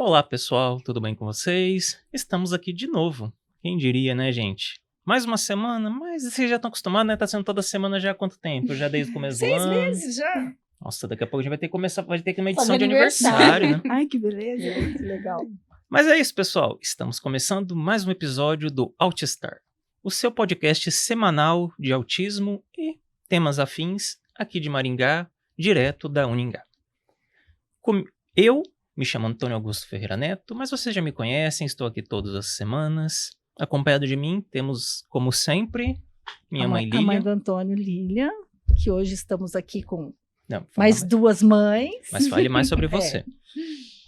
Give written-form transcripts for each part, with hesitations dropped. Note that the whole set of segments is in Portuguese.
Olá, pessoal, tudo bem com vocês? Estamos aqui de novo. Quem diria, né, gente? Mais uma semana, mas vocês já estão acostumados, né? Tá sendo toda semana já há quanto tempo? Já desde o começo do 6 ano. meses já. Nossa, daqui a pouco a gente vai ter que começar, vai ter que uma edição Fazer de aniversário, né? Ai, que beleza. Que legal. Mas é isso, pessoal. Estamos começando mais um episódio do Autistar, o seu podcast semanal de autismo e temas afins aqui de Maringá, direto da Uningá. Eu me chamo Antônio Augusto Ferreira Neto, mas vocês já me conhecem, estou aqui todas as semanas. Acompanhado de mim, temos, como sempre, minha mãe Lília. A mãe do Antônio, Lília, que hoje estamos aqui com Não, mais duas mães. Mas fale mais sobre você.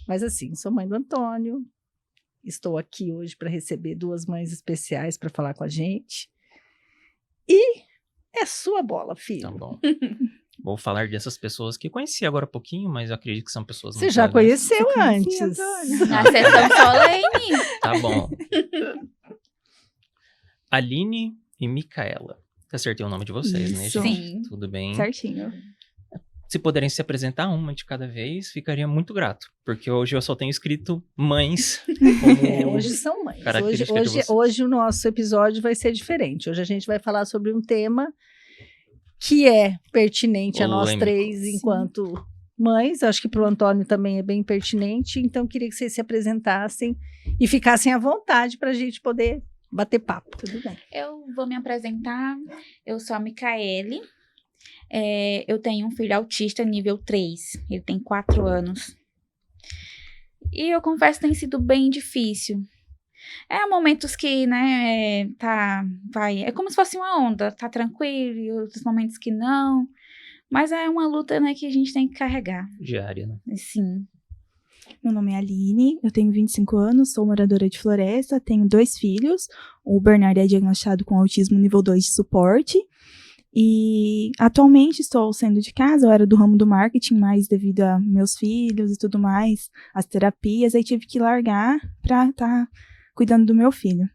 Mas assim, sou mãe do Antônio. Estou aqui hoje para receber duas mães especiais para falar com a gente. E é sua bola, filho. Tá bom. Vou falar dessas pessoas que conheci agora há pouquinho, mas eu acredito que são pessoas Você muito já legais. conheceu Você conhecia, antes. Antônio? Na sessão solene. Tá bom. Aline e Micaela. Acertei o nome de vocês, né, Isso. gente? Sim. Tudo bem. Certinho. Se puderem se apresentar uma de cada vez, ficaria muito grato. Porque hoje eu só tenho escrito mães. Como Hoje são mães. característica de vocês. Hoje o nosso episódio vai ser diferente. Hoje a gente vai falar sobre um tema que é pertinente a nós Polêmico. três enquanto mães. Acho que para o Antônio também é bem pertinente. Então, queria que vocês se apresentassem e ficassem à vontade para a gente poder bater papo. Tudo bem. Eu vou me apresentar. Eu sou a Micaele. Eu tenho um filho autista nível 3. Ele tem 4 anos. E eu confesso que tem sido bem difícil. Há momentos que, né, é como se fosse uma onda. Tá tranquilo e outros momentos que não. Mas é uma luta, né, que a gente tem que carregar. diária, né? Sim. Meu nome é Aline, eu tenho 25 anos, sou moradora de Floresta, tenho 2 filhos. O Bernardo é diagnosticado com autismo nível 2 de suporte. E atualmente estou saindo de casa, eu era do ramo do marketing, mas devido a meus filhos e tudo mais, as terapias, aí tive que largar para estar cuidando do meu filho.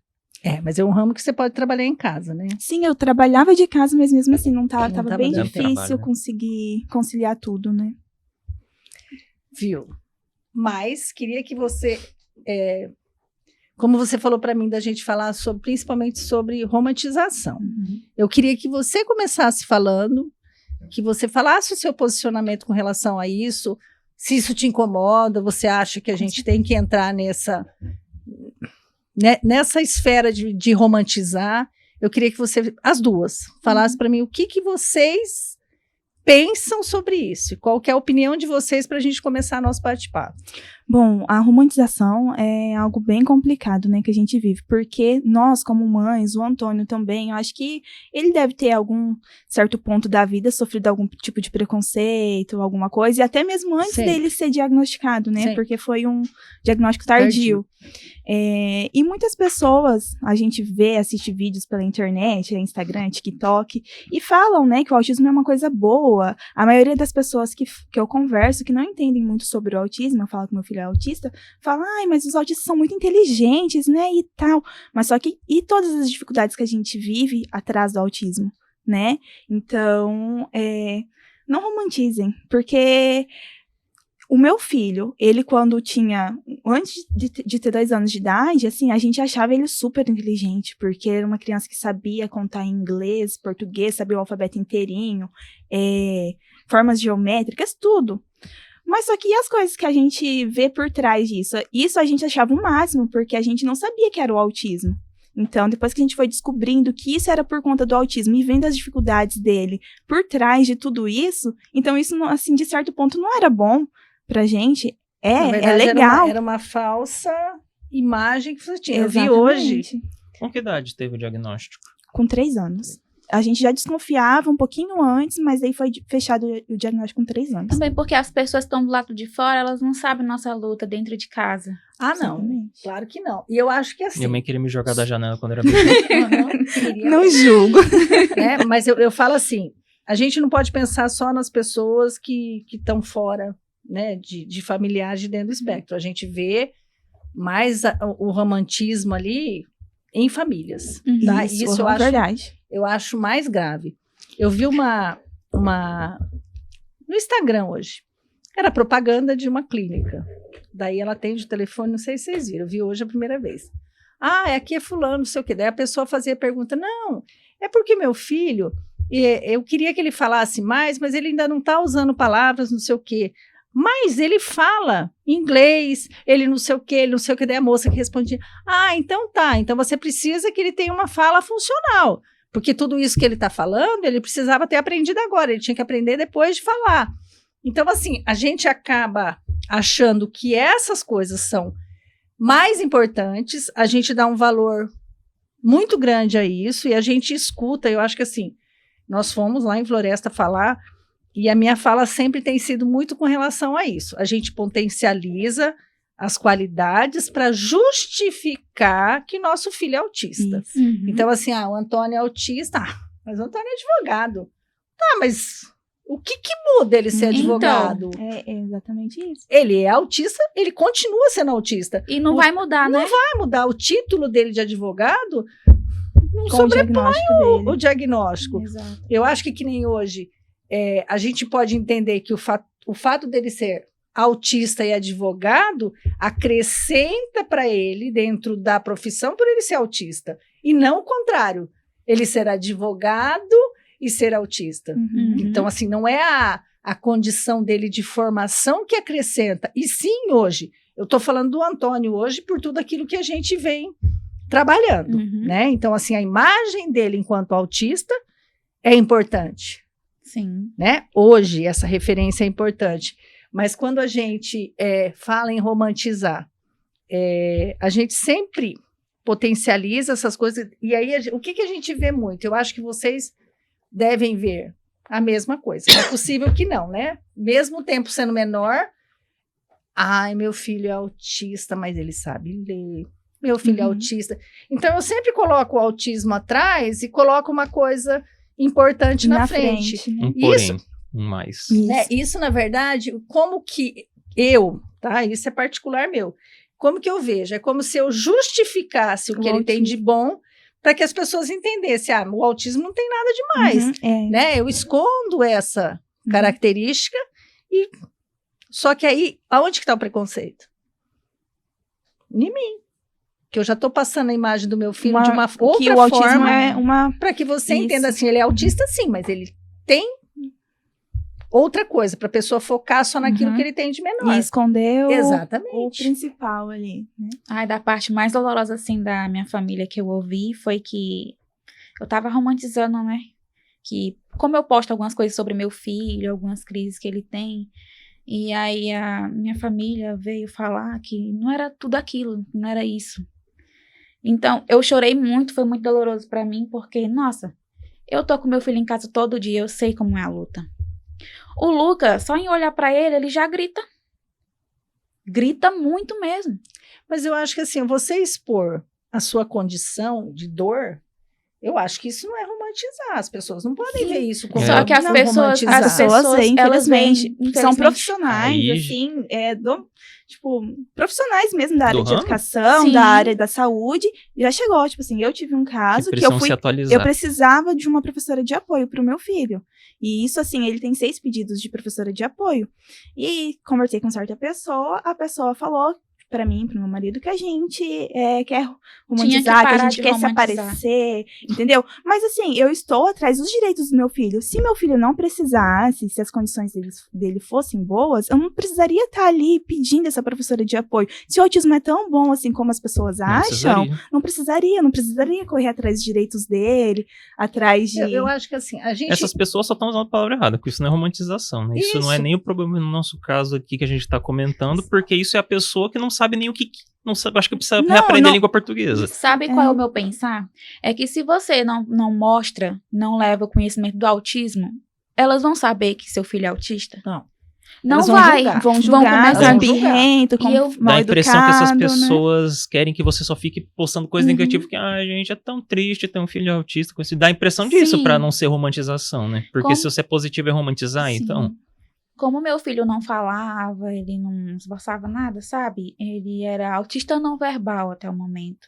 Mas é um ramo que você pode trabalhar em casa, né? Sim, eu trabalhava de casa, mas mesmo assim não tava Não tava bem dando difícil trabalho, né? conseguir conciliar tudo, né? Viu? Mas queria que você, como você falou para mim da gente falar principalmente sobre romantização. Eu queria que você começasse falando, que você falasse o seu posicionamento com relação a isso, se isso te incomoda, você acha que a gente tem que entrar nessa esfera de romantizar. Eu queria que você, as duas, falasse para mim o que vocês pensam sobre isso, e qual que é a opinião de vocês para a gente começar nosso bate-papo. Bom, a romantização é algo bem complicado, né, que a gente vive, porque nós, como mães, o Antônio também, eu acho que ele deve ter algum certo ponto da vida sofrido algum tipo de preconceito, alguma coisa, e até mesmo antes Sim. dele ser diagnosticado, né, Sim. porque foi um diagnóstico tardio. E muitas pessoas, a gente assiste vídeos pela internet, Instagram, TikTok, e falam, né, que o autismo é uma coisa boa. A maioria das pessoas que eu converso, que não entendem muito sobre o autismo, eu falo que meu filho é autista, falam, mas os autistas são muito inteligentes, né, e tal. Mas só que, e todas as dificuldades que a gente vive atrás do autismo, né? Então, não romantizem, porque o meu filho, ele quando tinha, antes de ter 2 anos de idade, assim, a gente achava ele super inteligente, porque era uma criança que sabia contar em inglês, português, sabia o alfabeto inteirinho, formas geométricas, tudo. Mas só que as coisas que a gente vê por trás disso, isso a gente achava o máximo, porque a gente não sabia que era o autismo. Então, depois que a gente foi descobrindo que isso era por conta do autismo e vendo as dificuldades dele por trás de tudo isso, então isso, assim, de certo ponto não era bom pra gente. Na verdade, legal. Era uma falsa imagem que você tinha. Eu vi Exatamente. hoje. Com que idade teve o diagnóstico? Com 3 anos. A gente já desconfiava um pouquinho antes, mas aí foi fechado o diagnóstico com 3 anos. Também porque as pessoas estão do lado de fora, elas não sabem nossa luta dentro de casa. Ah, não. Exatamente. Claro que não. E eu acho que assim. Minha mãe queria me jogar da janela quando era bebê. Queria Não mesmo, julgo. né? Mas eu falo assim, a gente não pode pensar só nas pessoas que estão fora, né, de familiares de dentro do espectro. A gente vê mais o romantismo ali em famílias. Tá? Isso eu é acho, verdade. eu acho mais grave. Eu vi uma no Instagram hoje, Era propaganda de uma clínica. Daí ela atende o telefone, não sei se vocês viram, eu vi hoje a primeira vez. Aqui é fulano, não sei o quê. Daí a pessoa fazia a pergunta, não, é porque meu filho, eu queria que ele falasse mais, mas ele ainda não está usando palavras, não sei o quê. Mas ele fala inglês, ele não sei o quê, daí a moça que respondia, então tá, então você precisa que ele tenha uma fala funcional, porque tudo isso que ele está falando, ele precisava ter aprendido agora, ele tinha que aprender depois de falar. Então, assim, a gente acaba achando que essas coisas são mais importantes, a gente dá um valor muito grande a isso, e a gente escuta, eu acho que assim, nós fomos lá em Floresta falar, e a minha fala sempre tem sido muito com relação a isso. A gente potencializa as qualidades para justificar que nosso filho é autista. Uhum. Então, assim, o Antônio é autista, mas o Antônio é advogado. Tá, mas o que muda ele ser advogado? É exatamente isso. Ele é autista, ele continua sendo autista. E não vai mudar, né? Não vai mudar. O título dele de advogado não Com sobrepõe o o diagnóstico. Exato. Eu acho que nem hoje, a gente pode entender que o fato dele ser autista e advogado acrescenta para ele, dentro da profissão, por ele ser autista. E não o contrário, ele ser advogado e ser autista. Uhum. Então, assim, não é a condição dele de formação que acrescenta. E sim, hoje, eu estou falando do Antônio hoje por tudo aquilo que a gente vem trabalhando, né? Então, assim, a imagem dele enquanto autista é importante. Sim. Né? Hoje, essa referência é importante. Mas quando a gente fala em romantizar, a gente sempre potencializa essas coisas. E aí, o que a gente vê muito? Eu acho que vocês devem ver a mesma coisa. É possível que não, né? Mesmo o tempo sendo menor, meu filho é autista, mas ele sabe ler. Meu filho é autista. Então, eu sempre coloco o autismo atrás e coloco uma coisa importante na frente. Né? Porém, mais. Isso, na verdade, como que tá? Isso é particular meu. Como que eu vejo? É como se eu justificasse o que ele tem de bom para que as pessoas entendessem, o autismo não tem nada demais, né? Eu escondo essa característica só que aí, aonde que está o preconceito? Em mim. Que eu já estou passando a imagem do meu filho de uma outra forma para que você entenda assim, ele é autista sim, mas ele tem outra coisa, para a pessoa focar só naquilo que ele tem de menor. E esconder o Exatamente. principal ali, né? Da parte mais dolorosa, assim, da minha família que eu ouvi foi que eu tava romantizando, né? Que como eu posto algumas coisas sobre meu filho, algumas crises que ele tem, e aí a minha família veio falar que não era tudo aquilo, não era isso. Então, eu chorei muito, foi muito doloroso pra mim, porque, nossa, eu tô com meu filho em casa todo dia, eu sei como é a luta. O Lucas, só em olhar pra ele, ele já grita. Grita muito mesmo. Mas eu acho que assim, você expor a sua condição de dor, eu acho que isso não é romantizar. As pessoas não podem ver isso como Só que as pessoas, infelizmente, são profissionais, Aí, assim, profissionais mesmo da área de ramo? educação, Sim. da área da saúde. Já chegou, tipo assim, eu tive um caso que precisam se atualizar. eu precisava de uma professora de apoio para o meu filho. E isso, assim, ele tem 6 pedidos de professora de apoio. E conversei com certa pessoa, a pessoa falou pra mim, pro meu marido, que a gente quer romantizar, que a gente quer se aparecer, entendeu? Mas assim, eu estou atrás dos direitos do meu filho. Se meu filho não precisasse, se as condições dele fossem boas, eu não precisaria estar ali pedindo essa professora de apoio. Se o autismo é tão bom assim como as pessoas acham, não precisaria correr atrás dos direitos dele, atrás de... Eu acho que assim, a gente... Essas pessoas só estão usando a palavra errada, porque isso não é romantização, né? Isso não é nem o problema no nosso caso aqui que a gente tá comentando, porque isso é a pessoa que não sabe nem o que não sabe, acho que precisa reaprender a língua portuguesa. Sabe qual é o meu pensar? É que se você não mostra, não leva o conhecimento do autismo, elas vão saber que seu filho é autista? Não vai. Vão julgar, começar birrento, dá a impressão que essas pessoas, né? querem que você só fique postando coisa negativa, que, gente, é tão triste ter um filho autista. Dá a impressão disso pra não ser romantização, né? Porque se você é positivo é romantizar, então... Como meu filho não falava, ele não esboçava nada, sabe? Ele era autista não verbal até o momento.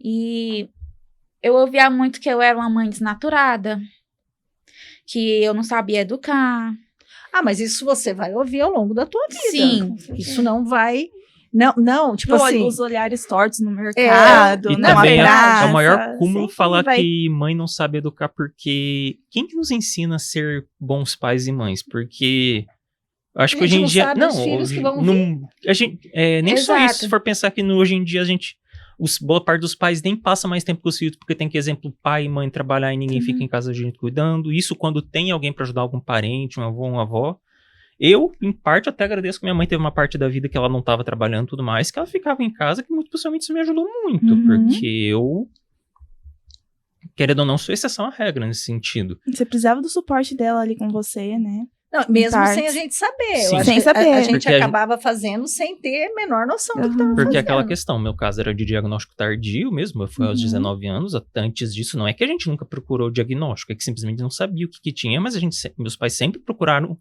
E eu ouvia muito que eu era uma mãe desnaturada, que eu não sabia educar. mas isso você vai ouvir ao longo da tua vida. Sim. Isso não vai... Não, tipo assim... Os olhares tortos no mercado, E na também praça. é o maior cúmulo sempre falar vai- que mãe não sabe educar, porque quem que nos ensina a ser bons pais e mães? Porque eu acho que A gente hoje em não dia... sabe os filhos que vão a gente, nem só Exato. isso, se for pensar que hoje em dia a gente... boa parte dos pais nem passa mais tempo com os filhos, porque tem que, exemplo, pai e mãe trabalhar e ninguém fica em casa a gente cuidando. Isso quando tem alguém pra ajudar, algum parente, um avô, uma avó. Eu, em parte, até agradeço que minha mãe teve uma parte da vida que ela não estava trabalhando e tudo mais, que ela ficava em casa, que muito possivelmente isso me ajudou muito, porque eu, querendo ou não, sou exceção à regra nesse sentido. Você precisava do suporte dela ali com você, né? Não, mesmo partes. sem a gente saber. Sim. Eu acho Sem que saber. a gente Porque a acabava fazendo sem ter a menor noção do que estava Porque fazendo. é aquela questão, meu caso era de diagnóstico tardio mesmo, eu fui aos 19 anos, antes disso, não é que a gente nunca procurou o diagnóstico, é que simplesmente não sabia o que tinha, mas meus pais sempre procuraram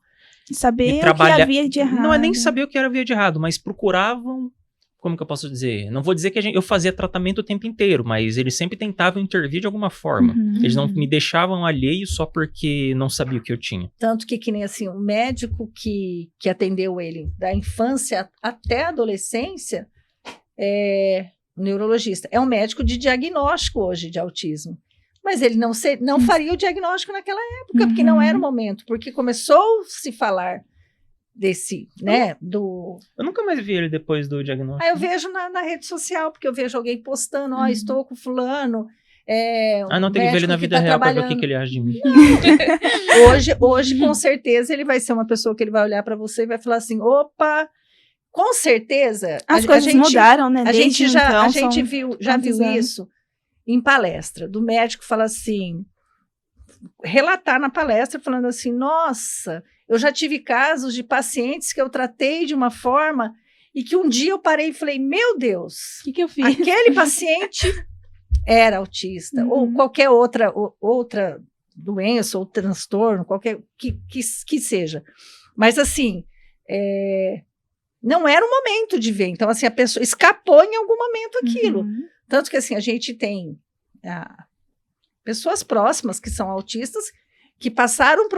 Saber E o trabalhar- que havia de errado. Não é nem saber o que era via de errado, mas procuravam. Como que eu posso dizer? Não vou dizer que eu fazia tratamento o tempo inteiro, mas eles sempre tentavam intervir de alguma forma. Eles não me deixavam alheio só porque não sabia o que eu tinha. Tanto que nem assim, o médico que atendeu ele da infância até a adolescência, um neurologista, é um médico de diagnóstico hoje de autismo. Mas ele não faria o diagnóstico naquela época, porque não era o momento, porque começou a se falar desse, né, do... Eu nunca mais vi ele depois do diagnóstico. Aí eu vejo na rede social, porque eu vejo alguém postando, estou com fulano, Não, tem que ver ele na vida real pra ver o que ele acha de mim. Hoje, com certeza, ele vai ser uma pessoa que ele vai olhar para você e vai falar assim, opa, com certeza... As coisas mudaram, né? A gente Desde então, já são viu tantos anos. isso em palestra, do médico fala assim, relatar na palestra falando assim, nossa, eu já tive casos de pacientes que eu tratei de uma forma e que um dia eu parei e falei, meu Deus, O que eu fiz? aquele paciente era autista, ou qualquer outra doença ou transtorno, qualquer que seja. Mas assim, não era o momento de ver. Então, assim, a pessoa escapou em algum momento aquilo. Tanto que, assim, a gente tem pessoas próximas que são autistas, que passaram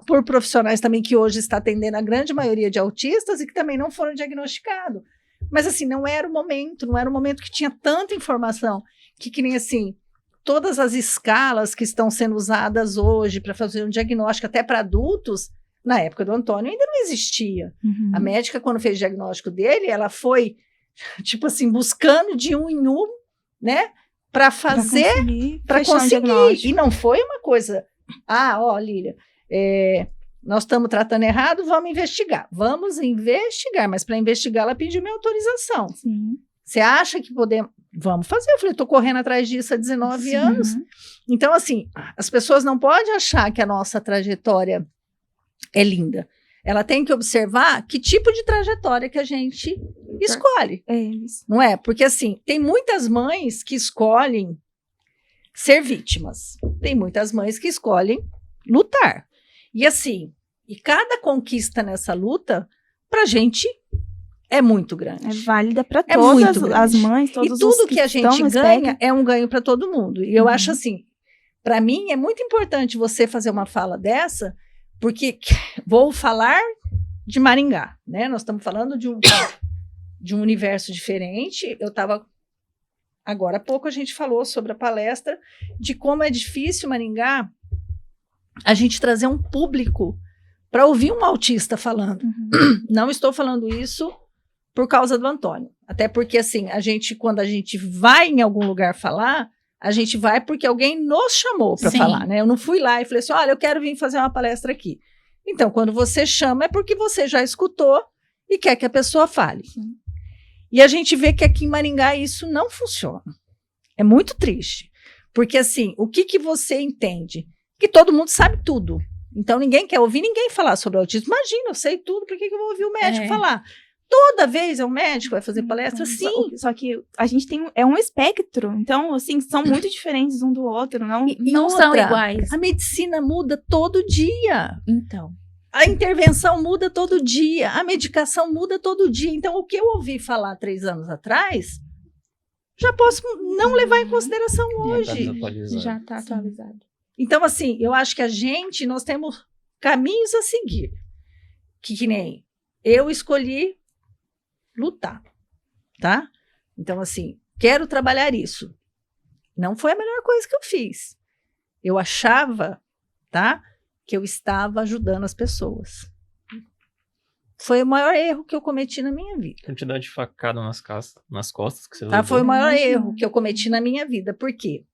por profissionais também que hoje está atendendo a grande maioria de autistas e que também não foram diagnosticados. Mas, assim, não era o momento que tinha tanta informação, que nem, assim, todas as escalas que estão sendo usadas hoje para fazer um diagnóstico até para adultos, na época do Antônio ainda não existia. A médica, quando fez o diagnóstico dele, ela foi, tipo assim, buscando de um em um, né, para conseguir. E não foi uma coisa, Lília, nós estamos tratando errado, vamos investigar, mas para investigar ela pediu minha autorização. Você acha que podemos? Vamos fazer. Eu falei, estou correndo atrás disso há 19 anos. Então, assim, as pessoas não podem achar que a nossa trajetória é linda. Ela tem que observar que tipo de trajetória que a gente escolhe. Não é? Porque, assim, tem muitas mães que escolhem ser vítimas. Tem muitas mães que escolhem lutar. E, assim, cada conquista nessa luta, pra gente, é muito grande. É válida para muito todas grande. as mães, todos os E tudo que a gente estão no ganha espectro. é um ganho para todo mundo. E eu acho assim, para mim é muito importante você fazer uma fala dessa, porque vou falar de Maringá, né? Nós estamos falando de um universo diferente. Eu estava agora há pouco a gente falou sobre a palestra de como é difícil Maringá a gente trazer um público para ouvir um autista falando. Não estou falando isso por causa do Antônio. Até porque, assim, quando a gente vai em algum lugar falar, a gente vai porque alguém nos chamou para falar, né? Eu não fui lá e falei assim, olha, eu quero vir fazer uma palestra aqui. Então, quando você chama, é porque você já escutou e quer que a pessoa fale. E a gente vê que aqui em Maringá isso não funciona. É muito triste. Porque, assim, o que você entende? Que todo mundo sabe tudo. Então, ninguém quer ouvir ninguém falar sobre autismo. Imagina, eu sei tudo, por que eu vou ouvir o médico falar? Toda vez é um médico que vai fazer palestra? Sim. Só que a gente tem um espectro. Então, assim, são muito diferentes um do outro. Não são iguais. A medicina muda todo dia. Então. A intervenção muda todo dia. A medicação muda todo dia. Então, o que eu ouvi falar 3 anos atrás, já posso não levar em consideração hoje. Já está atualizado. Então, assim, eu acho que nós temos caminhos a seguir. que nem eu escolhi lutar, tá? Então, assim, quero trabalhar isso. Não foi a melhor coisa que eu fiz. Eu achava, tá, que eu estava ajudando as pessoas. Foi o maior erro que eu cometi na minha vida. Quantidade de facada nas costas que você Tá? levou. Foi o maior Imagina. erro que eu cometi na minha vida. Por quê?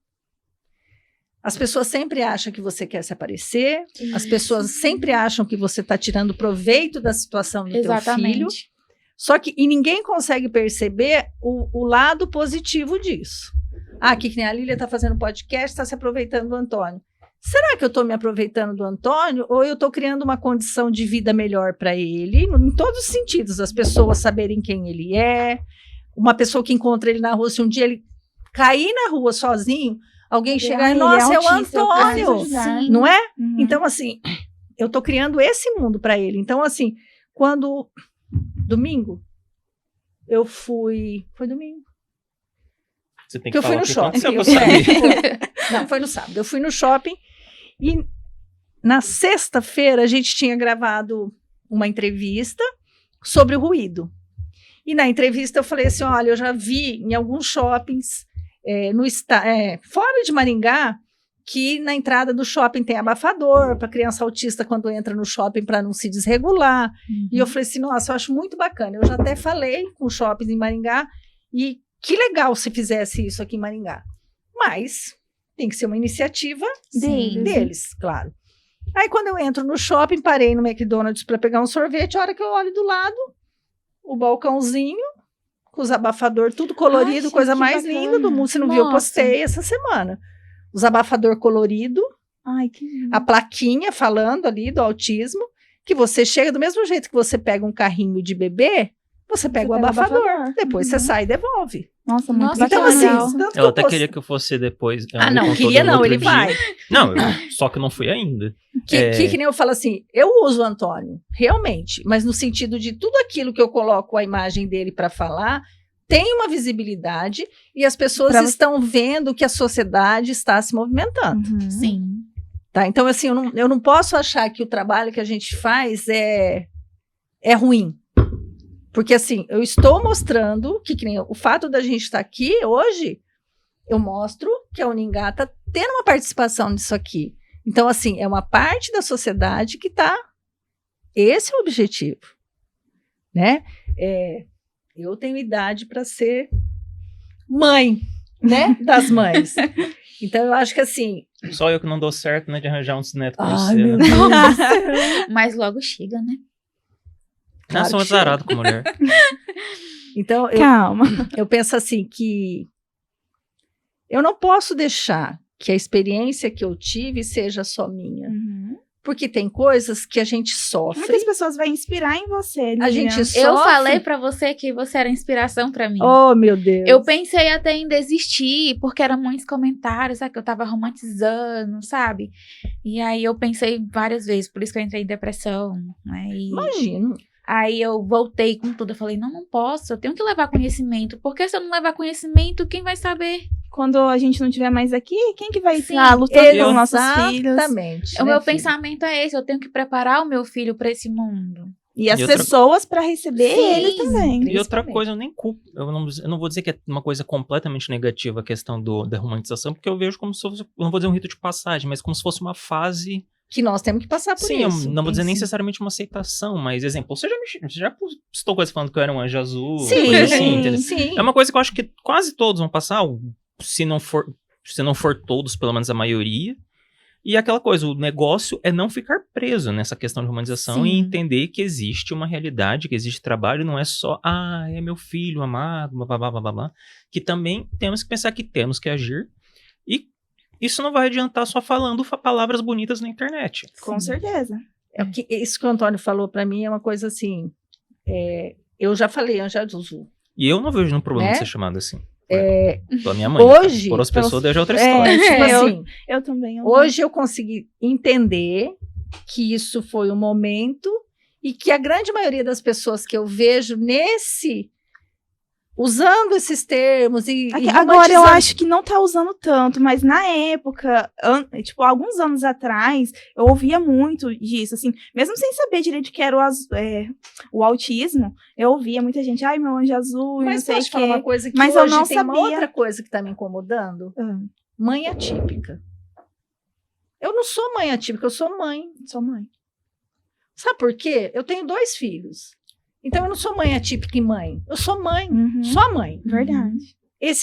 As pessoas sempre acham que você quer se aparecer, as pessoas sempre acham que você está tirando proveito da situação do teu filho. Exatamente. Só que e ninguém consegue perceber o lado positivo disso. Ah, que nem a Lília está fazendo podcast, está se aproveitando do Antônio. Será que eu estou me aproveitando do Antônio ou eu estou criando uma condição de vida melhor para ele? Em todos os sentidos, as pessoas saberem quem ele é, uma pessoa que encontra ele na rua, se um dia ele cair na rua sozinho, alguém chegar e, ele nossa, é o autista, eu preciso Antônio, ajudar. Sim. não é? Uhum. Então, assim, eu tô criando esse mundo para ele. Então, assim, quando... Domingo, eu fui... Foi domingo. Você tem Que eu fui no o que shopping. aconteceu pra eu saber. Não, foi no sábado. Eu fui no shopping e na sexta-feira a gente tinha gravado uma entrevista sobre o ruído. E na entrevista eu falei assim, olha, eu já vi em alguns shoppings fora de Maringá, que na entrada do shopping tem abafador para criança autista quando entra no shopping para não se desregular. E eu falei assim, nossa, eu acho muito bacana. Eu já até falei com shoppings em Maringá e que legal se fizesse isso aqui em Maringá. Mas tem que ser uma iniciativa deles, claro. Aí quando eu entro no shopping, parei no McDonald's para pegar um sorvete, a hora que eu olho do lado, o balcãozinho, com os abafador tudo colorido, Ai, coisa que mais bacana. linda do mundo. Você não viu? Eu Nossa. postei essa semana. Os abafador colorido, Ai, que lindo. a plaquinha falando ali do autismo, que você chega do mesmo jeito que você pega um carrinho de bebê, você pega o pega o abafador, abafador. depois você sai e devolve. Nossa, muito Nossa, Então, bacana. assim, tanto Ela que até eu queria que eu fosse depois. Ah, ela me não, contou queria no não, outro ele dia. vai. Não, só que eu não fui ainda. Que nem eu falo assim, eu uso o Antônio, realmente, mas no sentido de tudo aquilo que eu coloco a imagem dele para falar, tem uma visibilidade e as pessoas Pra- estão vendo que a sociedade está se movimentando. Uhum. Sim. Tá? Então, assim, eu não posso achar que o trabalho que a gente faz é ruim. Porque, assim, eu estou mostrando que nem o fato da gente estar aqui hoje, eu mostro que a Uningá está tendo uma participação nisso aqui. Então, assim, é uma parte da sociedade que está... Esse é o objetivo, né? Eu tenho idade para ser mãe, né? Das mães. Então, eu acho que, assim... Só eu que não dou certo, né, de arranjar uns netos pra Ai, você. meu Né? Deus. Mas logo chega, né? Claro Sou que azarado com mulher. Então, Calma. eu penso assim que eu não posso deixar que a experiência que eu tive seja só minha. Uhum. Porque tem coisas que a gente sofre. Muitas pessoas vão inspirar em você, A Lilian. gente sofre. Eu falei pra você que você era inspiração pra mim. Oh, meu Deus. Eu pensei até em desistir, porque eram muitos comentários, sabe? Que eu tava romantizando, sabe? E aí eu pensei várias vezes, por isso que eu entrei em depressão, né? E Imagino. aí eu voltei com tudo. Eu falei, não posso, eu tenho que levar conhecimento. Porque se eu não levar conhecimento, quem vai saber? Quando a gente não estiver mais aqui, quem que vai Sim, estar lutando pelos nossos filhos? Exatamente. O né, meu filho? pensamento é esse, eu tenho que preparar o meu filho pra esse mundo. E as E outra- pessoas para receber Sim. eles também. E outra Principalmente. coisa, eu nem culpo. Eu não vou dizer que é uma coisa completamente negativa a questão da romantização, porque eu vejo como se fosse, eu não vou dizer um rito de passagem, mas como se fosse uma fase. Que nós temos que passar por Sim, isso. eu não vou dizer Sim. necessariamente uma aceitação, mas, exemplo, você já postou coisa falando que eu era um anjo azul, Sim, coisa assim, entendeu? sim. É uma coisa que eu acho que quase todos vão passar, se não for todos, pelo menos a maioria. E aquela coisa, o negócio é não ficar preso nessa questão de romantização Sim. e entender que existe uma realidade, que existe trabalho, não é só, é meu filho amado, blá, blá, blá, blá, blá, que também temos que pensar que temos que agir. E isso não vai adiantar só falando palavras bonitas na internet. Com certeza. Isso que o Antônio falou para mim é uma coisa assim. Eu já falei anjo azul. E eu não vejo nenhum problema Né? de ser chamado assim. Pela minha mãe. Hoje, Por as então, pessoas, daí já é outra história. Tipo Eu- assim, Eu também. eu hoje eu consegui entender que isso foi um momento e que a grande maioria das pessoas que eu vejo usando esses termos e Agora eu acho que não tá usando tanto, mas na época, tipo, alguns anos atrás, eu ouvia muito disso, assim, mesmo sem saber direito o que era o autismo, eu ouvia muita gente, ai, meu anjo azul, Mas não sei posso o falar quê. uma coisa que Mas hoje eu não tem uma sabia. outra coisa que tá me incomodando? Mãe atípica. Eu não sou mãe atípica, eu sou mãe. Sou mãe. Sabe por quê? Eu tenho 2 filhos. Então eu não sou mãe atípica e mãe. Eu sou mãe, Uhum. só mãe. Verdade.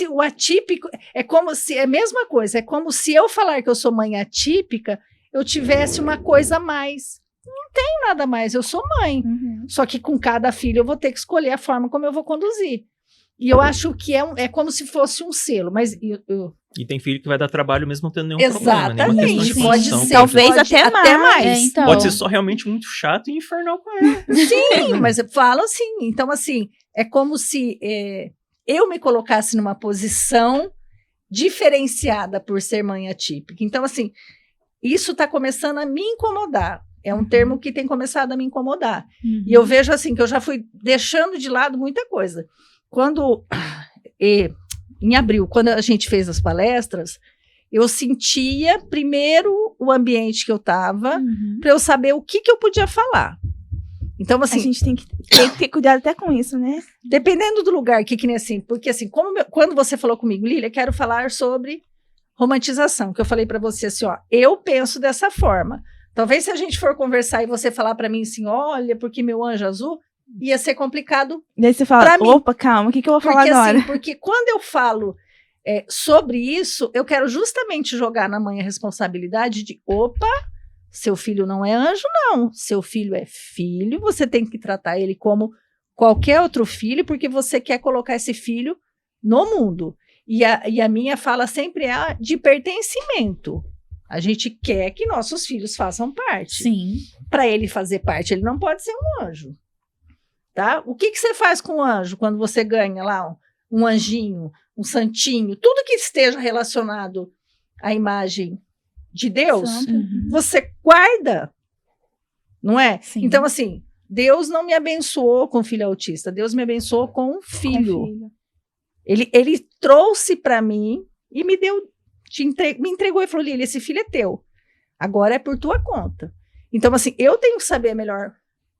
O atípico é como se é a mesma coisa, é como se eu falar que eu sou mãe atípica, eu tivesse uma coisa a mais. Não tem nada mais, eu sou mãe. Uhum. Só que com cada filho eu vou ter que escolher a forma como eu vou conduzir. E eu acho que é como se fosse um selo, mas E tem filho que vai dar trabalho mesmo não tendo nenhum problema, nenhuma exatamente, questão de pode função, ser, Talvez pode até mais. Então, Pode ser só realmente muito chato e infernal com ela. Sim, mas eu falo assim. Então, assim, é como se eu me colocasse numa posição diferenciada por ser mãe atípica. Então, assim, isso está começando a me incomodar. É um termo que tem começado a me incomodar. Uhum. E eu vejo, assim, que eu já fui deixando de lado muita coisa. Em abril, quando a gente fez as palestras, eu sentia, primeiro, o ambiente que eu estava, Uhum. para eu saber o que eu podia falar. Então, A assim, gente tem que ter cuidado até com isso, né? dependendo do lugar, que nem assim, porque assim, quando você falou comigo, Lília, quero falar sobre romantização, que eu falei para você assim, ó, eu penso dessa forma. Talvez se a gente for conversar e você falar para mim assim, olha, porque meu anjo azul, ia ser complicado. Daí você fala, Pra mim. opa, calma, o que eu vou falar Porque agora? assim, porque quando eu falo sobre isso, eu quero justamente jogar na mãe a responsabilidade de, opa, seu filho não é anjo, não. Seu filho é filho, você tem que tratar ele como qualquer outro filho, porque você quer colocar esse filho no mundo. E a minha fala sempre é a de pertencimento. A gente quer que nossos filhos façam parte. sim. Para ele fazer parte, ele não pode ser um anjo. Tá? O que você faz com o anjo quando você ganha lá um anjinho, um santinho, tudo que esteja relacionado à imagem de Deus, Santo. Uhum. você guarda, não é? Sim. Então, assim, Deus não me abençoou com filho autista, Deus me abençoou com um filho. Ele trouxe para mim e me deu, me entregou e falou, Lília, esse filho é teu, agora é por tua conta. Então, assim, eu tenho que saber a melhor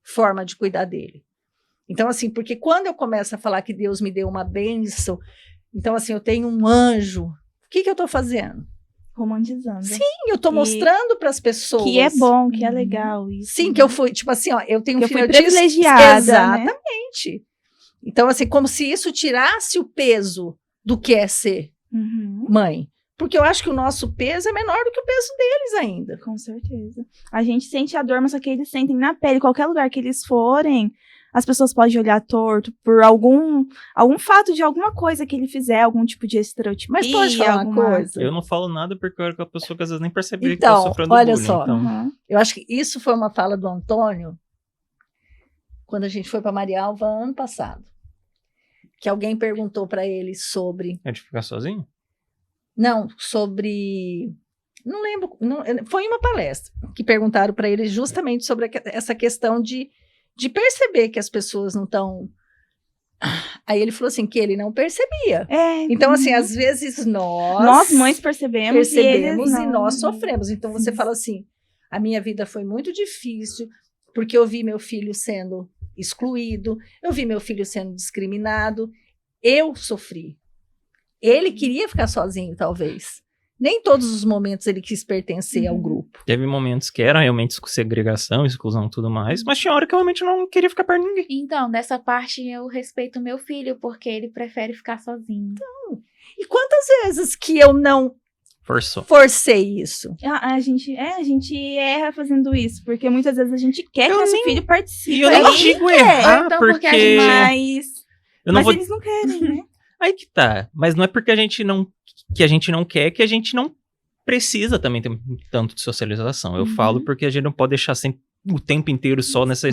forma de cuidar dele. Então, assim, porque quando eu começo a falar que Deus me deu uma bênção, então, assim, eu tenho um anjo, o que eu estou fazendo? Romantizando. Sim, eu estou mostrando para as pessoas. Que é bom, que é legal isso. Sim, né? que eu fui, tipo assim, ó, eu tenho um Que eu filho fui autista. privilegiada, Exatamente. Então, assim, como se isso tirasse o peso do que é ser Uhum. mãe. Porque eu acho que o nosso peso é menor do que o peso deles ainda. Com certeza. A gente sente a dor, mas só que eles sentem na pele. Qualquer lugar que eles forem, as pessoas podem olhar torto por algum fato de alguma coisa que ele fizer, algum tipo de estereotipia. Mas pode falar uma coisa? Eu não falo nada porque eu era aquela pessoa que às vezes nem percebia Então, que tá sofrendo olha bullying. só. Então, Uhum. Eu acho que isso foi uma fala do Antônio quando a gente foi para Marialva ano passado. Que alguém perguntou para ele sobre... é de ficar sozinho? Não, sobre... Não lembro, foi uma palestra que perguntaram para ele justamente sobre essa questão de perceber que as pessoas não estão... Aí ele falou assim, que ele não percebia. Então, assim, às vezes nós mães percebemos e, eles não. e nós sofremos. Então, você fala assim, a minha vida foi muito difícil, porque eu vi meu filho sendo excluído, eu vi meu filho sendo discriminado, eu sofri. Ele queria ficar sozinho, talvez. Nem todos os momentos ele quis pertencer ao grupo. Teve momentos que era realmente segregação, exclusão e tudo mais, mas tinha hora que eu realmente não queria ficar perto de ninguém. Então, dessa parte eu respeito meu filho, porque ele prefere ficar sozinho. E quantas vezes que eu não Forçou. forcei isso? A gente erra fazendo isso, porque muitas vezes a gente quer que Eu nosso nem- filho participe. E eu não digo errar, então, porque a gente- Mas, eu não mas vou... eles não querem, né? Aí que tá. Mas não é porque a gente não quer que a gente não precisa também ter tanto de socialização. Eu falo porque a gente não pode deixar sempre o tempo inteiro só nesse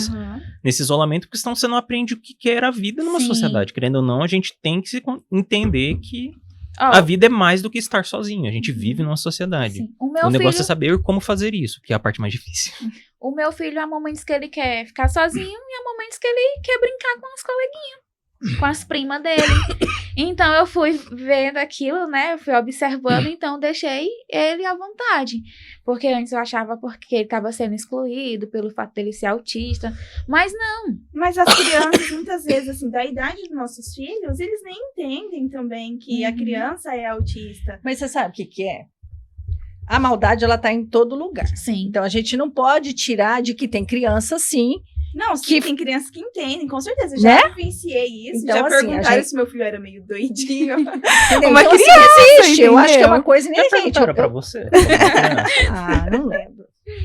isolamento, porque senão você não aprende o que era a vida numa Sim. sociedade. Querendo ou não, a gente tem que entender que Ó, a vida é mais do que estar sozinho. A gente vive numa sociedade. sim. O negócio é saber como fazer isso, que é a parte mais difícil. O meu filho, há momentos que ele quer ficar sozinho e há momentos que ele quer brincar com os coleguinhas. com as primas dele. Então eu fui vendo aquilo, né? Fui observando, então deixei ele à vontade. Porque antes eu achava porque ele estava sendo excluído pelo fato dele ser autista. Mas não. Mas as crianças, muitas vezes, assim, da idade dos nossos filhos, eles nem entendem também que a criança é autista. Mas você sabe o que é? A maldade, ela tá em todo lugar. Sim. Então, a gente não pode tirar de que tem criança, sim. Não, sim, Que- tem crianças que entendem, com certeza. Eu Né? já vivenciei isso. Então, já assim, a perguntaram gente- se meu filho era meio doidinho. Entendeu? Uma Então, assim, criança, existe. Eu acho que é entendeu? uma coisa Já inerente. perguntaram pra você? Ah, não lembro.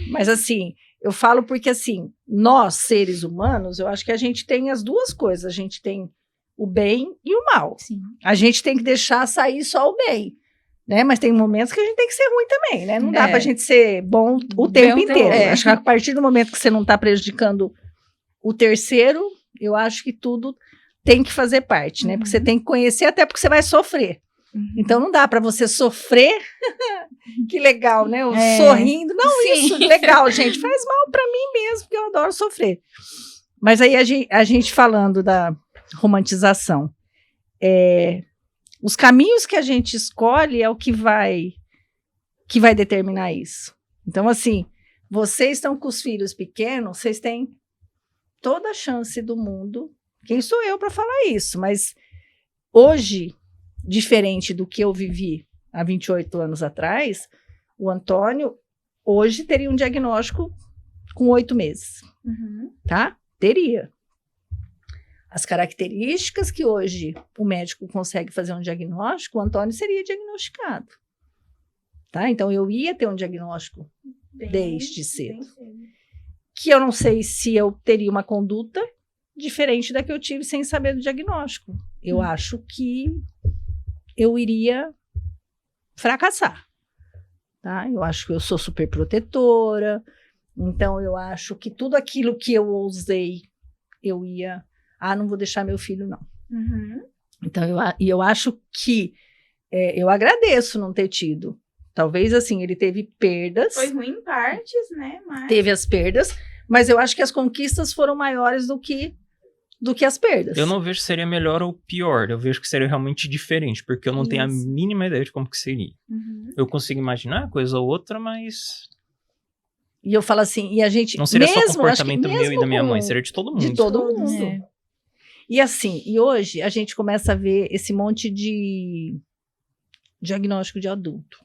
Mas assim, eu falo porque assim, nós, seres humanos, eu acho que a gente tem as duas coisas. A gente tem o bem e o mal. Sim. A gente tem que deixar sair só o bem, né? Mas tem momentos que a gente tem que ser ruim também, né? Não dá pra gente ser bom o tempo Bem, inteiro. é. Acho que a partir do momento que você não tá prejudicando o terceiro, eu acho que tudo tem que fazer parte, né? Porque você tem que conhecer, até porque você vai sofrer. Então não dá pra você sofrer. Que legal, né? Eu sorrindo. Não, Sim. isso, legal, gente. Faz mal pra mim mesmo, porque eu adoro sofrer. Mas aí a gente falando da romantização, os caminhos que a gente escolhe é o que vai determinar isso. Então, assim, vocês estão com os filhos pequenos, vocês têm toda a chance do mundo. Quem sou eu para falar isso? Mas hoje, diferente do que eu vivi há 28 anos atrás, o Antônio hoje teria um diagnóstico com 8 meses, tá? Teria. As características que hoje o médico consegue fazer um diagnóstico, o Antônio seria diagnosticado, tá? Então, eu ia ter um diagnóstico desde cedo. Que eu não sei se eu teria uma conduta diferente da que eu tive sem saber do diagnóstico. Eu acho que eu iria fracassar, tá? Eu acho que eu sou super protetora, então eu acho que tudo aquilo que eu ousei, eu ia... não vou deixar meu filho, não. Então, eu acho que eu agradeço não ter tido. Talvez, assim, ele teve perdas. Foi ruim em partes, né? Mas... Teve as perdas, mas eu acho que as conquistas foram maiores do que as perdas. Eu não vejo se seria melhor ou pior. Eu vejo que seria realmente diferente, porque eu não tenho a Isso. mínima ideia de como que seria. Eu consigo imaginar coisa ou outra, mas E eu falo assim, e a gente... não seria só o mesmo, comportamento acho que meu e mesmo da minha mãe, com- seria de todo mundo. de todo mundo. É. E assim, e hoje a gente começa a ver esse monte de diagnóstico de adulto.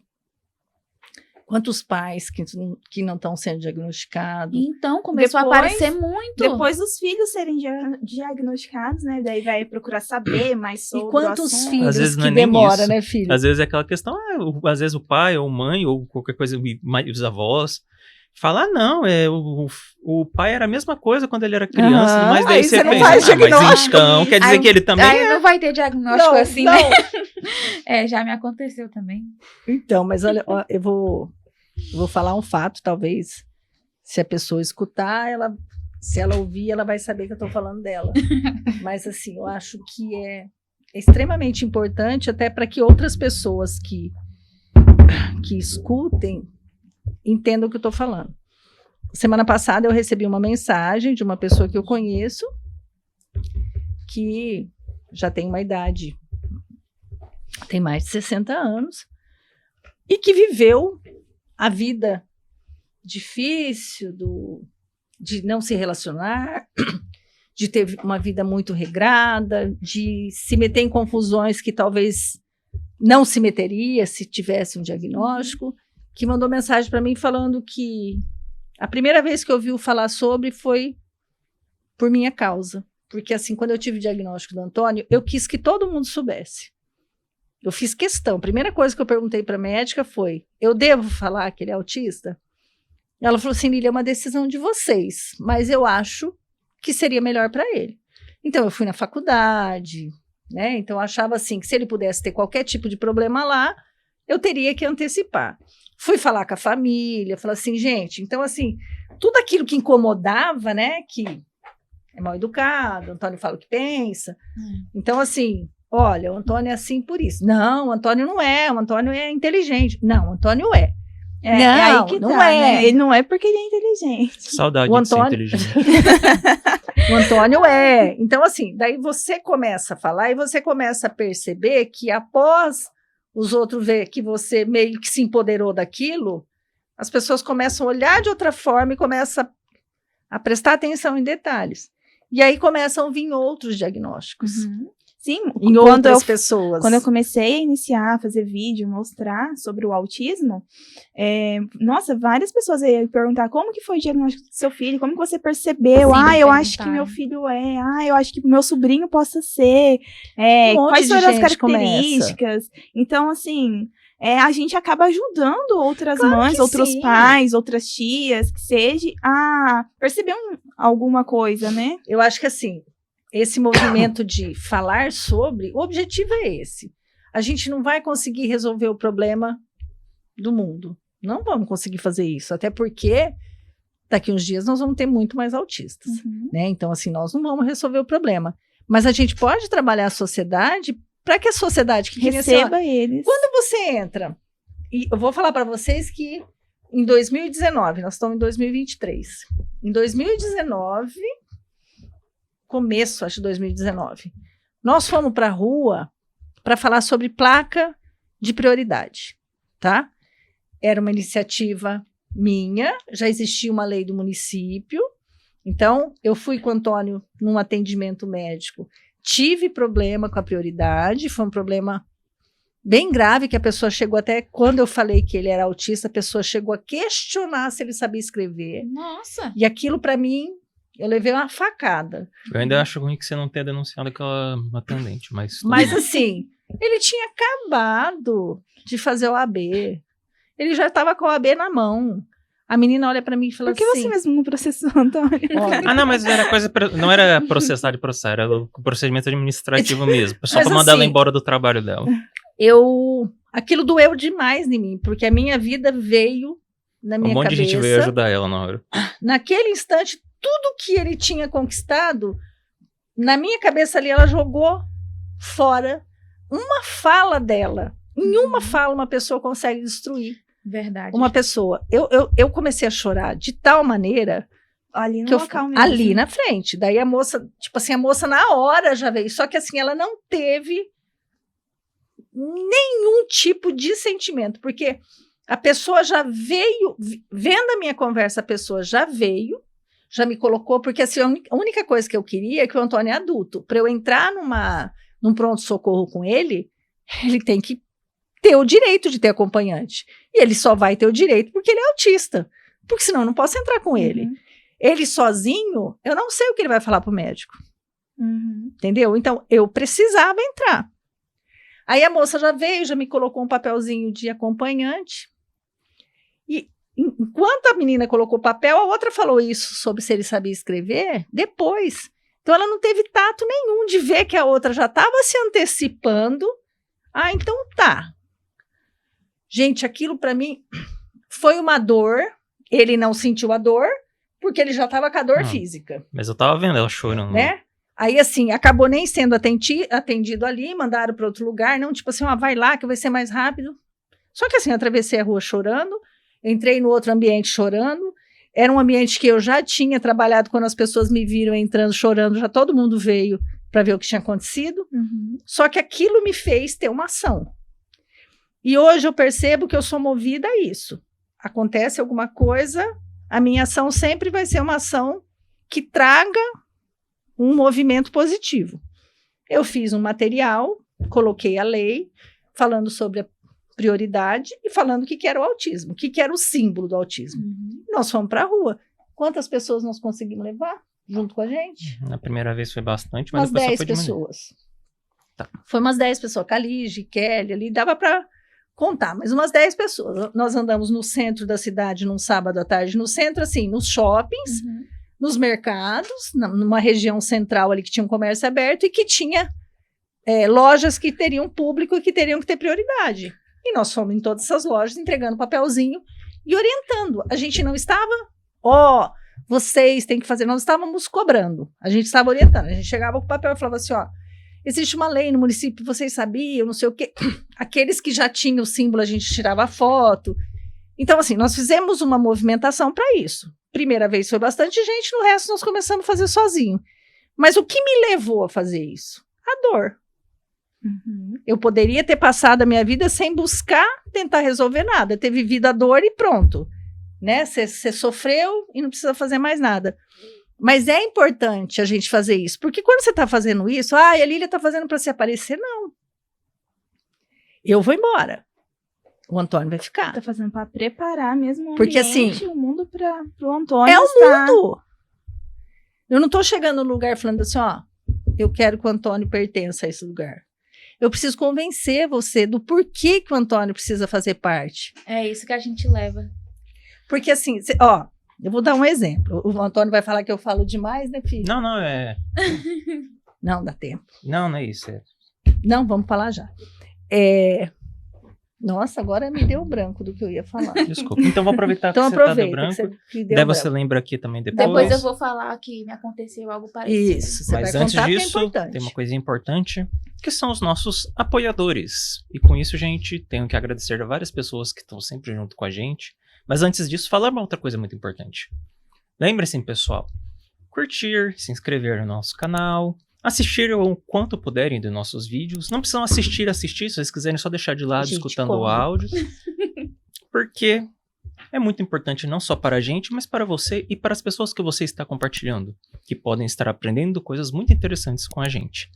Quantos pais que não estão sendo diagnosticados? Então começou Depois- a aparecer muito. Depois dos filhos serem diagnosticados, né? Daí vai procurar saber mais sobre E quantos o assunto. filhos Às vezes não que é nem demora, isso. né, filho? Às vezes é aquela questão, às vezes o pai ou mãe ou qualquer coisa, os avós, fala, não, o pai era a mesma coisa quando ele era criança, Aham, mas daí aí você você não pensa, faz mas diagnóstico. então, quer dizer Aí- que ele também Aí não vai ter diagnóstico Não, assim, não. né? Já me aconteceu também. Então, mas olha, ó, eu vou falar um fato, talvez, se a pessoa escutar, se ela ouvir, ela vai saber que eu estou falando dela. Mas, assim, eu acho que é extremamente importante até para que outras pessoas que escutem entendam o que eu estou falando. Semana passada eu recebi uma mensagem de uma pessoa que eu conheço, que já tem uma idade, tem mais de 60 anos, e que viveu a vida difícil de não se relacionar, de ter uma vida muito regrada, de se meter em confusões que talvez não se meteria se tivesse um diagnóstico, que mandou mensagem para mim falando que a primeira vez que ouviu falar sobre foi por minha causa. Porque assim, quando eu tive o diagnóstico do Antônio, eu quis que todo mundo soubesse. Eu fiz questão. A primeira coisa que eu perguntei para a médica foi: eu devo falar que ele é autista? Ela falou assim: Lília, é uma decisão de vocês, mas eu acho que seria melhor para ele. Então, eu fui na faculdade, né? Então, eu achava assim, que se ele pudesse ter qualquer tipo de problema lá, eu teria que antecipar. Fui falar com a família, falei assim, gente, então assim, tudo aquilo que incomodava, né, que é mal educado, o Antônio fala o que pensa. Então, assim, olha, o Antônio é assim por isso. Não, o Antônio não é, o Antônio é inteligente. Não, o Antônio é. Não, aí que não tá, é. né? Ele não é porque ele é inteligente. Saudade O de ser Antônio- inteligente. O Antônio é. Então, assim, daí você começa a falar e você começa a perceber que após os outros ver que você meio que se empoderou daquilo, as pessoas começam a olhar de outra forma e começam a prestar atenção em detalhes. E aí começam a vir outros diagnósticos Sim, em quando outras pessoas. Quando eu comecei a iniciar, a fazer vídeo, mostrar sobre o autismo, nossa, várias pessoas iam perguntar como que foi o diagnóstico do seu filho, como que você percebeu? Sim, Eu acho que perguntaram. meu filho eu acho que meu sobrinho possa ser. Um monte Quais de foram as gente características? Então, assim, a gente acaba ajudando outras mães, que outros sim. pais, outras tias, que seja, a perceber alguma coisa, né? Eu acho que assim, esse movimento de falar sobre, o objetivo é esse. A gente não vai conseguir resolver o problema do mundo. Não vamos conseguir fazer isso, até porque daqui uns dias nós vamos ter muito mais autistas, né? Então, assim, nós não vamos resolver o problema. Mas a gente pode trabalhar a sociedade para que a sociedade que queria ser... Receba eles. Quando você entra, e eu vou falar para vocês que em 2019, nós estamos em 2023, em 2019, começo, acho, de 2019, nós fomos para a rua para falar sobre placa de prioridade, tá? Era uma iniciativa minha, já existia uma lei do município, então eu fui com o Antônio num atendimento médico, tive problema com a prioridade, foi um problema bem grave, que a pessoa chegou até, quando eu falei que ele era autista, a pessoa chegou a questionar se ele sabia escrever, Nossa. e aquilo para mim, eu levei uma facada. Eu ainda acho ruim que você não tenha denunciado aquela atendente, mas... tudo Mas bem. assim, ele tinha acabado de fazer o AB. Ele já estava com o AB na mão. A menina olha para mim e fala Por que assim... você mesmo não processou, Antônio? Olha, Ah, não, mas era coisa... Não era processar de processar, era o procedimento administrativo mesmo. Só Mas pra mandar ela assim, embora do trabalho dela. aquilo doeu demais em mim, porque a minha vida veio na minha Um monte cabeça. de gente veio ajudar ela na hora. Naquele instante, tudo que ele tinha conquistado, na minha cabeça ali, ela jogou fora uma fala dela. Em uma fala, uma pessoa consegue destruir Verdade. uma pessoa. Eu comecei a chorar de tal maneira Ali no que eu local mesmo. ali na frente. Daí a moça, tipo assim, a moça na hora já veio. Só que assim, ela não teve nenhum tipo de sentimento, porque a pessoa já veio, vendo a minha conversa, a pessoa já veio, já me colocou, porque assim, a única coisa que eu queria é que o Antônio é adulto. Para eu entrar num pronto-socorro com ele tem que ter o direito de ter acompanhante. E ele só vai ter o direito porque ele é autista. Porque senão eu não posso entrar com ele. Ele sozinho, eu não sei o que ele vai falar pro médico. Entendeu? Então, eu precisava entrar. Aí a moça já veio, já me colocou um papelzinho de acompanhante. E enquanto a menina colocou o papel, a outra falou isso sobre se ele sabia escrever depois. Então, ela não teve tato nenhum de ver que a outra já estava se antecipando. Ah, então tá. Gente, aquilo para mim foi uma dor. Ele não sentiu a dor, porque ele já estava com a dor física. Mas eu tava vendo ela chorando. Né? Aí, assim, acabou nem sendo atendido ali, mandaram para outro lugar, não, tipo assim, vai lá que vai ser mais rápido. Só que assim, eu atravessei a rua chorando, entrei no outro ambiente chorando, era um ambiente que eu já tinha trabalhado, quando as pessoas me viram entrando chorando, já todo mundo veio para ver o que tinha acontecido, só que aquilo me fez ter uma ação. E hoje eu percebo que eu sou movida a isso. Acontece alguma coisa, a minha ação sempre vai ser uma ação que traga um movimento positivo. Eu fiz um material, coloquei a lei, falando sobre a prioridade e falando o que era o autismo, o que era o símbolo do autismo. Nós fomos para a rua. Quantas pessoas nós conseguimos levar junto com a gente? Na primeira vez foi bastante, mas Umas depois 10 só foi diminuindo. pessoas. Tá. Foi umas 10 pessoas. Calige, Kelly, ali, dava para contar, mas umas 10 pessoas. Nós andamos no centro da cidade, num sábado à tarde, no centro, assim, nos shoppings, nos mercados, numa região central ali que tinha um comércio aberto e que tinha lojas que teriam público e que teriam que ter prioridade. E nós fomos em todas essas lojas entregando papelzinho e orientando. A gente não estava, vocês têm que fazer, nós estávamos cobrando. A gente estava orientando. A gente chegava com o papel e falava assim, existe uma lei no município, vocês sabiam, não sei o quê. Aqueles que já tinham o símbolo, a gente tirava foto. Então, assim, nós fizemos uma movimentação para isso. Primeira vez foi bastante gente, no resto nós começamos a fazer sozinho. Mas o que me levou a fazer isso? A dor. Eu poderia ter passado a minha vida sem buscar tentar resolver nada, ter vivido a dor e pronto. Né? Você sofreu e não precisa fazer mais nada. Mas é importante a gente fazer isso, porque quando você está fazendo isso, a Lília está fazendo para se aparecer, não. Eu vou embora. O Antônio vai ficar. Tá fazendo para preparar mesmo o porque, ambiente, assim, o mundo para o Antônio é estar... o mundo. Eu não estou chegando no lugar falando assim, ó, eu quero que o Antônio pertença a esse lugar. Eu preciso convencer você do porquê que o Antônio precisa fazer parte. É isso que a gente leva. Porque assim, ó, eu vou dar um exemplo. O Antônio vai falar que eu falo demais, né, filho? Não, é... Não, dá tempo. Não é isso. Não, vamos falar já. Nossa, agora me deu branco do que eu ia falar. Desculpa. Então vou aproveitar Então que você tá deu branco. Daí você branco. lembra aqui também depois. Depois eu vou falar que me aconteceu algo parecido. Isso, você Mas vai antes contar disso, que é importante. tem uma coisa importante, que são os nossos apoiadores. E com isso, gente, tenho que agradecer a várias pessoas que estão sempre junto com a gente. Mas antes disso, falar uma outra coisa muito importante. Lembre-se, pessoal, curtir, se inscrever no nosso canal, assistir o quanto puderem dos nossos vídeos. Não precisam assistir, se vocês quiserem só deixar de lado, escutando o áudio. Porque é muito importante não só para a gente, mas para você e para as pessoas que você está compartilhando, que podem estar aprendendo coisas muito interessantes com a gente.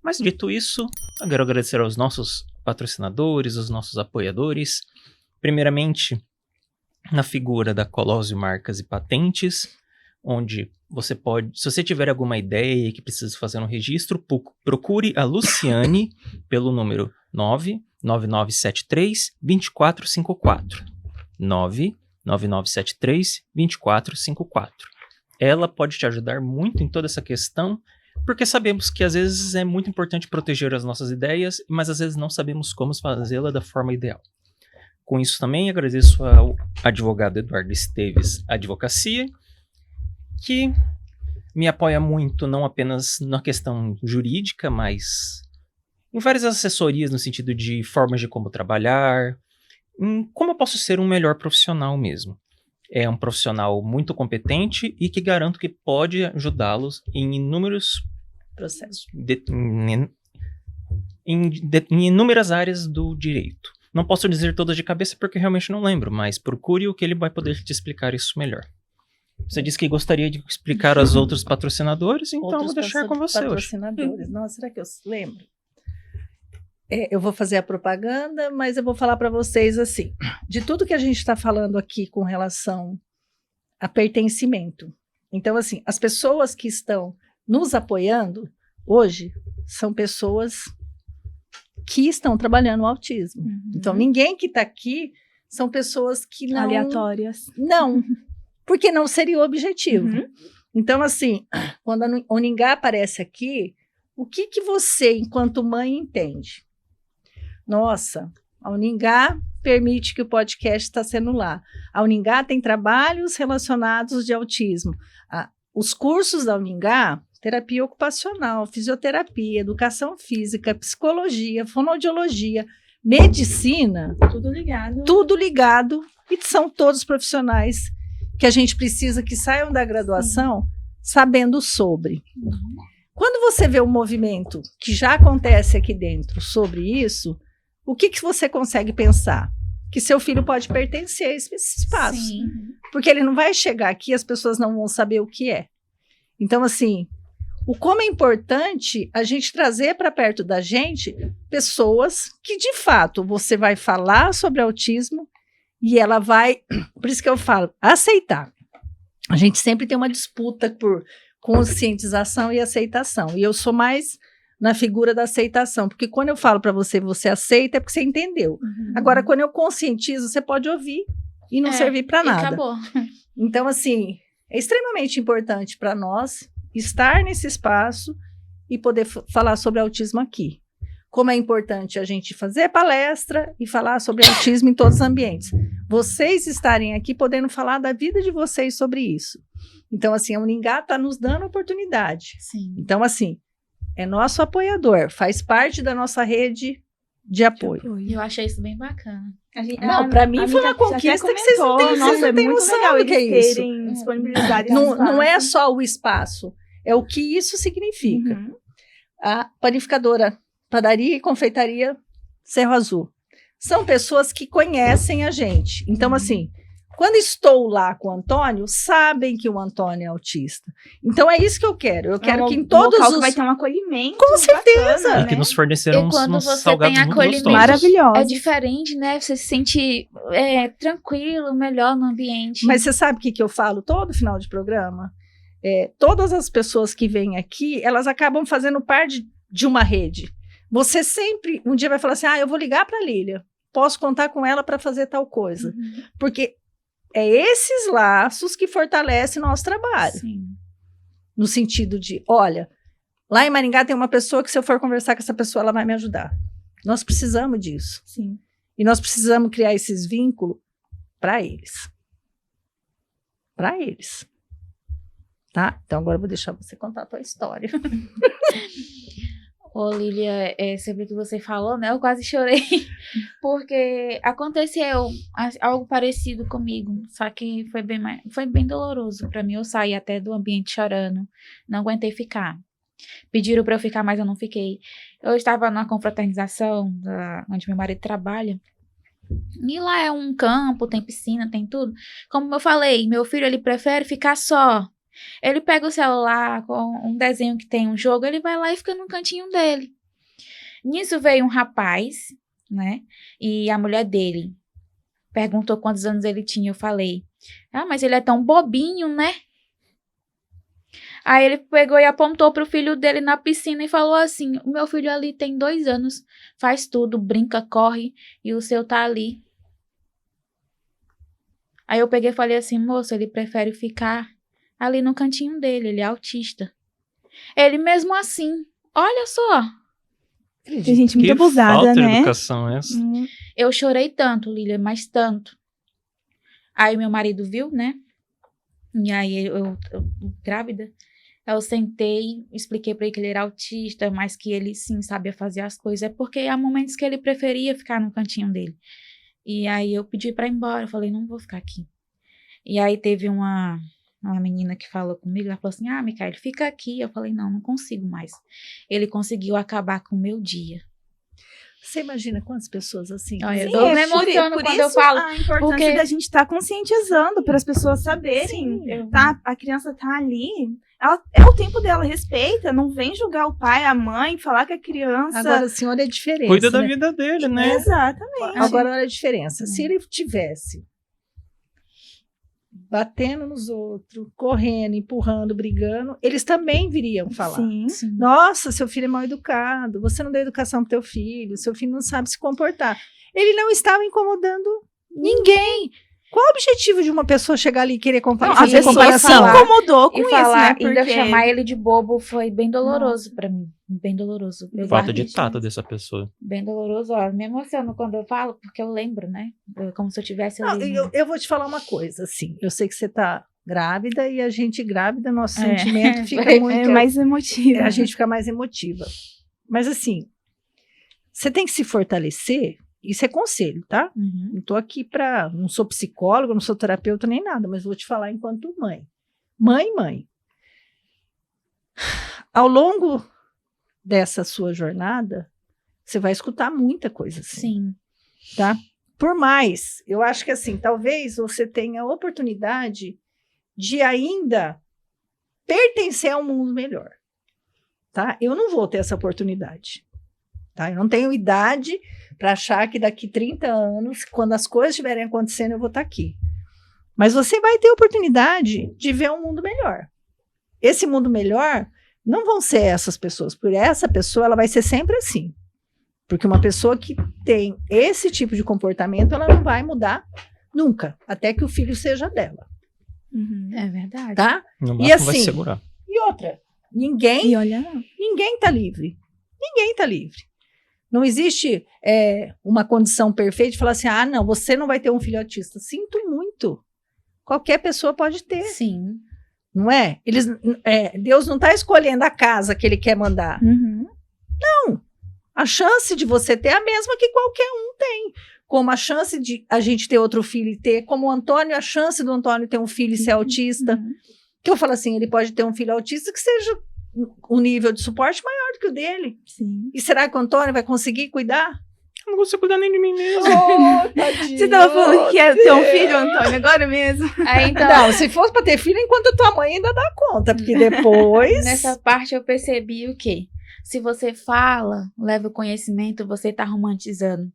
Mas dito isso, eu quero agradecer aos nossos patrocinadores, aos nossos apoiadores. Primeiramente, na figura da Colosio Marcas e Patentes, onde você pode, se você tiver alguma ideia que precisa fazer um registro, procure a Luciane pelo número 99973-2454. 99973-2454. Ela pode te ajudar muito em toda essa questão, porque sabemos que às vezes é muito importante proteger as nossas ideias, mas às vezes não sabemos como fazê-la da forma ideal. Com isso também agradeço ao advogado Eduardo Esteves Advocacia, que me apoia muito não apenas na questão jurídica, mas em várias assessorias no sentido de formas de como trabalhar, em como eu posso ser um melhor profissional mesmo. É um profissional muito competente e que garanto que pode ajudá-los em inúmeros processos, em inúmeras áreas do direito. Não posso dizer todas de cabeça porque realmente não lembro, mas procure o que ele vai poder te explicar isso melhor. Você disse que gostaria de explicar aos outros patrocinadores, então eu vou deixar com você hoje. Patrocinadores. Nossa, será que eu lembro? Eu vou fazer a propaganda, mas eu vou falar para vocês assim, de tudo que a gente está falando aqui com relação a pertencimento. Então, assim, as pessoas que estão nos apoiando hoje são pessoas que estão trabalhando o autismo. Então, ninguém que está aqui são pessoas que não... Aleatórias. Não, porque não seria o objetivo. Então, assim, quando a Uningá aparece aqui, o que você, enquanto mãe, entende? Nossa, a Uningá permite que o podcast está sendo lá. A Uningá tem trabalhos relacionados de autismo. Os cursos da Uningá, terapia ocupacional, fisioterapia, educação física, psicologia, fonoaudiologia, medicina. Tudo ligado. E são todos profissionais que a gente precisa que saiam da graduação sabendo sobre. Quando você vê um movimento que já acontece aqui dentro sobre isso, o que você consegue pensar? Que seu filho pode pertencer a esse espaço. Sim. Porque ele não vai chegar aqui e as pessoas não vão saber o que é. Então, assim, como é importante a gente trazer para perto da gente pessoas que, de fato, você vai falar sobre autismo e ela vai, por isso que eu falo, aceitar. A gente sempre tem uma disputa por conscientização e aceitação. E eu sou mais na figura da aceitação, porque quando eu falo para você, você aceita, é porque você entendeu. Agora, quando eu conscientizo, você pode ouvir e não servir para nada. Acabou. Então, assim, é extremamente importante para nós estar nesse espaço e poder falar sobre autismo aqui. Como é importante a gente fazer palestra e falar sobre autismo em todos os ambientes. Vocês estarem aqui podendo falar da vida de vocês sobre isso. Então, assim, a Uningá está nos dando oportunidade. Sim. Então, assim, é nosso apoiador, faz parte da nossa rede de apoio. Eu achei isso bem bacana. Não, pra mim foi uma conquista que vocês não têm noção do que é isso. Não é só o espaço, é o que isso significa. Uhum. A panificadora, padaria e confeitaria Cerro Azul. São pessoas que conhecem a gente. Então, assim, quando estou lá com o Antônio, sabem que o Antônio é autista. Então, é isso que eu quero. Eu quero que em todos local os... que vai ter um acolhimento. Com certeza. Bacana, E que nos forneceram E quando uns você salgados tem muito acolhimento, gostosos. Maravilhoso. É diferente, né? Você se sente tranquilo, melhor no ambiente. Mas você sabe o que eu falo todo final de programa? Todas as pessoas que vêm aqui, elas acabam fazendo parte de uma rede. Você sempre, um dia vai falar assim, eu vou ligar para a Lília, posso contar com ela para fazer tal coisa. Uhum. Porque é esses laços que fortalecem nosso trabalho. Sim. No sentido de, olha, lá em Maringá tem uma pessoa que se eu for conversar com essa pessoa, ela vai me ajudar. Nós precisamos disso. Sim. E nós precisamos criar esses vínculos para eles. Para eles. Tá? Então agora eu vou deixar você contar a tua história. Ô, Lília, sobre o que você falou, né? Eu quase chorei. Porque aconteceu algo parecido comigo. Só que foi bem doloroso pra mim. Eu saí até do ambiente chorando. Não aguentei ficar. Pediram pra eu ficar, mas eu não fiquei. Eu estava numa confraternização onde meu marido trabalha. E lá é um campo, tem piscina, tem tudo. Como eu falei, meu filho, ele prefere ficar só. Ele pega o celular com um desenho que tem um jogo, ele vai lá e fica no cantinho dele. Nisso veio um rapaz, né? E a mulher dele perguntou quantos anos ele tinha. Eu falei, mas ele é tão bobinho, né? Aí ele pegou e apontou pro filho dele na piscina e falou assim, o meu filho ali tem 2 anos, faz tudo, brinca, corre, e o seu tá ali. Aí eu peguei e falei assim, moço, ele prefere ficar ali no cantinho dele, ele é autista. Ele mesmo assim, olha só. Tem gente muito Que abusada, falta de né? educação é essa? Eu chorei tanto, Lília, mas tanto. Aí meu marido viu, né? E aí eu grávida, eu sentei, expliquei pra ele que ele era autista, mas que ele sim sabia fazer as coisas. É porque há momentos que ele preferia ficar no cantinho dele. E aí eu pedi pra ir embora, eu falei, não vou ficar aqui. E aí teve uma menina que falou comigo, ela falou assim, Micaele, fica aqui. Eu falei, não consigo mais. Ele conseguiu acabar com o meu dia. Você imagina quantas pessoas assim? Olha, eu Sim, tô me por emocionando quando eu isso falo. a importância porque- da gente estar conscientizando para as pessoas saberem. Sim. Tá? A criança tá ali, ela, é o tempo dela, respeita, não vem julgar o pai, a mãe, falar que a criança... Agora, assim, olha a diferença. Cuida da né? vida dele, né? Exatamente. Agora, olha a diferença. Se ele tivesse batendo nos outros, correndo, empurrando, brigando, eles também viriam falar. Sim. Sim. Nossa, seu filho é mal educado, você não deu educação pro teu filho, seu filho não sabe se comportar. Ele não estava incomodando ninguém. Qual o objetivo de uma pessoa chegar ali e querer Não, a fazer pessoa se comparação? incomodou com E isso, falar, né? ainda Porque... chamar ele de bobo foi bem doloroso pra mim. Bem doloroso. Eu Falta guardo de isso. tato dessa pessoa. Bem doloroso, ó. Me emociono quando eu falo, porque eu lembro, né? Como se eu tivesse Não, ali. eu vou te falar uma coisa, assim. Eu sei que você tá grávida e a gente grávida, nosso É. sentimento fica É muito... É mais emotiva. a gente fica mais emotiva. Mas assim, você tem que se fortalecer, isso é conselho, tá? Uhum. Não tô aqui não sou psicóloga, não sou terapeuta nem nada, mas vou te falar enquanto mãe. Mãe. Ao longo dessa sua jornada, você vai escutar muita coisa assim, Sim. tá? Por mais, eu acho que assim, talvez você tenha a oportunidade de ainda pertencer a um mundo melhor, tá? Eu não vou ter essa oportunidade, tá? Eu não tenho idade para achar que daqui 30 anos, quando as coisas estiverem acontecendo, eu vou estar aqui. Mas você vai ter a oportunidade de ver um mundo melhor. Esse mundo melhor não vão ser essas pessoas, porque essa pessoa ela vai ser sempre assim. Porque uma pessoa que tem esse tipo de comportamento, ela não vai mudar nunca, até que o filho seja dela, Uhum. É verdade. tá? No E máximo vai assim, segurar. E outra, ninguém E olha, tá livre. Ninguém tá livre. Não existe uma condição perfeita de falar assim, não, você não vai ter um filho autista. Sinto muito. Qualquer pessoa pode ter, Sim. não é? Deus não está escolhendo a casa que ele quer mandar. uhum. A chance de você ter é a mesma que qualquer um tem. Como a chance de a gente ter outro filho e ter, como o Antônio, a chance do Antônio ter um filho e ser autista. Que eu falo assim, ele pode ter um filho autista que seja um nível de suporte maior do que o dele. Sim. E será que o Antônio vai conseguir cuidar? Eu não consigo cuidar nem de mim mesmo. Tadinho, Você estava falando que ia ter um filho, Antônio, agora mesmo? Aí, então, Não, se fosse para ter filho, enquanto a tua mãe ainda dá conta, porque depois... nessa parte eu percebi o quê? Se você fala, leva o conhecimento, você tá romantizando.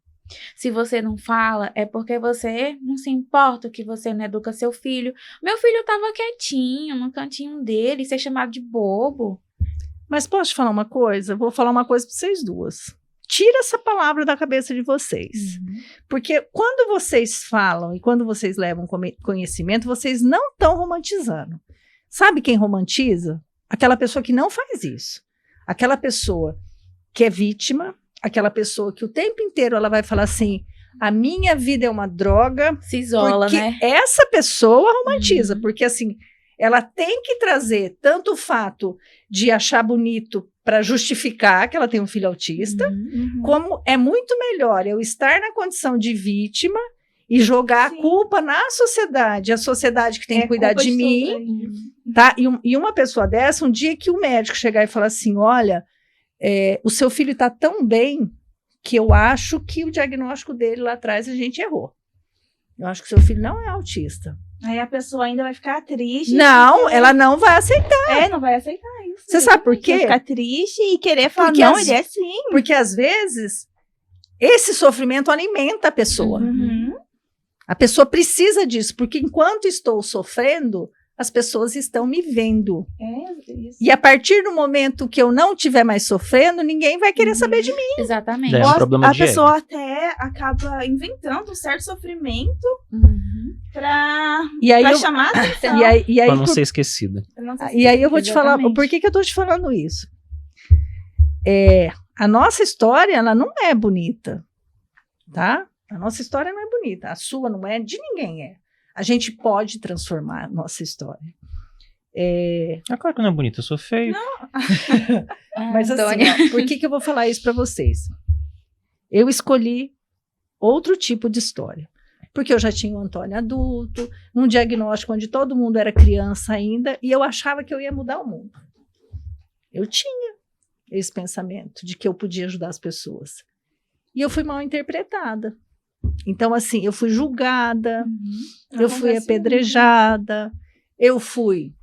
Se você não fala, é porque você não se importa, que você não educa seu filho. Meu filho tava quietinho, no cantinho dele, ser chamado de bobo. Mas posso te falar uma coisa? Vou falar uma coisa para vocês duas. Tira essa palavra da cabeça de vocês. Porque quando vocês falam e quando vocês levam conhecimento, vocês não estão romantizando. Sabe quem romantiza? Aquela pessoa que não faz isso. Aquela pessoa que é vítima, aquela pessoa que o tempo inteiro ela vai falar assim, a minha vida é uma droga. Se isola, porque né? essa pessoa romantiza, porque assim, ela tem que trazer tanto o fato de achar bonito para justificar que ela tem um filho autista, como é muito melhor eu estar na condição de vítima e jogar Sim. a culpa na sociedade, a sociedade que tem que cuidar culpa de mim, todos. tá? E uma pessoa dessa, um dia que o médico chegar e falar assim, olha, o seu filho está tão bem que eu acho que o diagnóstico dele lá atrás a gente errou. Eu acho que seu filho não é autista. Aí a pessoa ainda vai ficar triste. Não, porque- ela não vai aceitar. não vai aceitar isso. Você sabe por quê? Vai ficar triste e querer falar, Porque não, as- ele é sim. Porque às vezes esse sofrimento alimenta a pessoa. Uhum. A pessoa precisa disso, porque enquanto estou sofrendo, as pessoas estão me vendo. É isso. E a partir do momento que eu não estiver mais sofrendo, ninguém vai querer saber de mim. Exatamente. É um problema a de pessoa até acaba inventando um certo sofrimento pra E aí, chamar a atenção. e aí Pra não tu- ser esquecida. Eu não sei se- e aí eu vou te falar, Exatamente. por que eu estou te falando isso? A nossa história, ela não é bonita, tá? A nossa história não é bonita, a sua não é, de ninguém é. A gente pode transformar a nossa história. É claro que não é bonito, eu sou feio. Mas assim, ó, por que eu vou falar isso para vocês? Eu escolhi outro tipo de história. Porque eu já tinha o Antônio adulto, um diagnóstico onde todo mundo era criança ainda, e eu achava que eu ia mudar o mundo. Eu tinha esse pensamento de que eu podia ajudar as pessoas. E eu fui mal interpretada. Então, assim, eu fui julgada, eu fui Acontece apedrejada, eu fui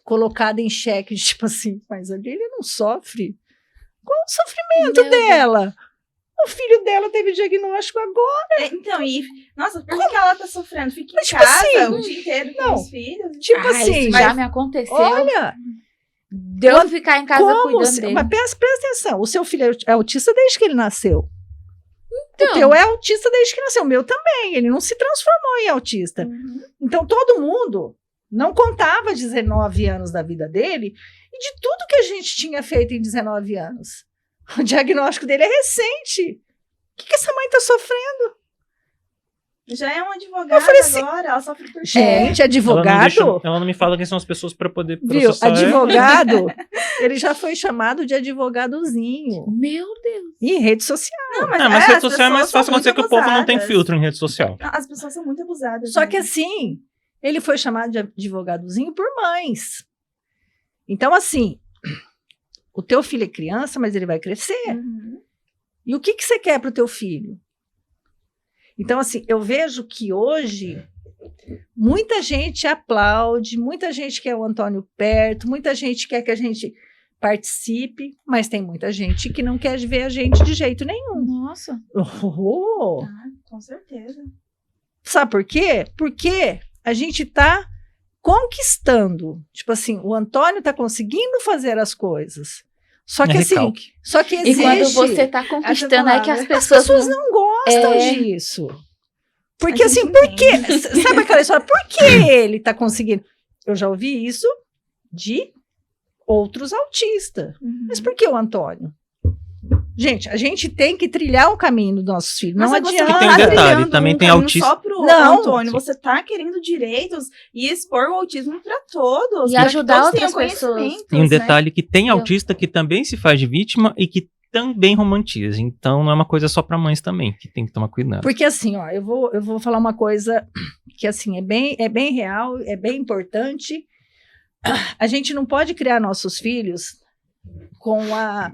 colocada em xeque, de tipo assim, mas ali ele não sofre. Qual o sofrimento Meu Deus. dela? O filho dela teve diagnóstico agora. Então, nossa, por que ela tá sofrendo? Fica em Mas, tipo casa assim, o dia inteiro com não. os filhos. Tipo Ah, assim, isso já me aconteceu. olha, de eu ficar em casa como cuidando você, dele. mas presta atenção, o seu filho é autista desde que ele nasceu. Então. O teu é autista desde que nasceu, o meu também, ele não se transformou em autista. Então todo mundo não contava 19 anos da vida dele e de tudo que a gente tinha feito em 19 anos. O diagnóstico dele é recente. O que essa mãe está sofrendo? Já é uma advogada Eu falei assim, agora, ela sofre por Gente, advogado, Ela não me fala quem são as pessoas para poder viu? processar ela. Advogado, ele já foi chamado de advogadozinho Meu Deus. em rede social. Não, Mas as rede social é mais pessoas fácil são acontecer que muito o povo não tem abusadas. filtro em rede social. Não, as pessoas são muito abusadas. Só que né? assim, ele foi chamado de advogadozinho por mães. Então, assim, o teu filho é criança, mas ele vai crescer. Uhum. E o que você quer para o teu filho? Então, assim, eu vejo que hoje muita gente aplaude, muita gente quer o Antônio perto, muita gente quer que a gente participe, mas tem muita gente que não quer ver a gente de jeito nenhum. Nossa. Oh! Ah, com certeza. Sabe por quê? Porque a gente está conquistando. Tipo assim, o Antônio está conseguindo fazer as coisas. Só que assim, recalque. só que E existe... quando você tá conquistando, é que as pessoas, pessoas não gostam É. disso. Porque A gente assim, por quê? entende. Sabe aquela história? Por que ele está conseguindo? Eu já ouvi isso de outros autistas. Uhum. Mas por que o Antônio? Gente, a gente tem que trilhar o caminho dos nossos filhos. Mas não é que você adianta. não tem um tá detalhe, trilhando também um tem caminho autista- Só pro Não. Antônio, você tá querendo direitos e expor o autismo para todos. E pra que ajudar todos tenham outras pessoas. conhecimentos, E um né? detalhe que tem autista que também se faz de vítima e que também romantiza. Então não é uma coisa só para mães também, que tem que tomar cuidado. Porque assim, ó, eu vou falar uma coisa que assim é bem real, é bem importante. A gente não pode criar nossos filhos com a...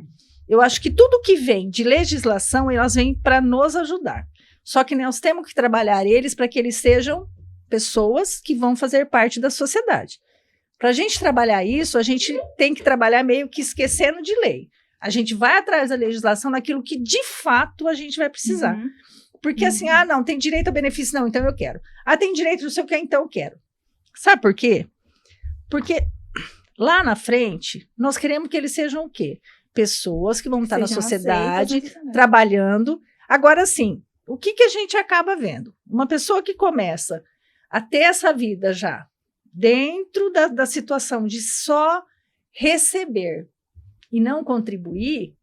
Eu acho que tudo que vem de legislação, elas vêm para nos ajudar. Só que nós temos que trabalhar eles para que eles sejam pessoas que vão fazer parte da sociedade. Para a gente trabalhar isso, a gente tem que trabalhar meio que esquecendo de lei. A gente vai atrás da legislação naquilo que, de fato, a gente vai precisar. Uhum. Porque assim, não, tem direito a benefício, não, então eu quero. Tem direito não sei o que, então eu quero. Sabe por quê? Porque lá na frente, nós queremos que eles sejam o quê? Pessoas que vão estar na sociedade, trabalhando. Agora, sim, o que a gente acaba vendo? Uma pessoa que começa a ter essa vida já dentro da situação de só receber e não contribuir,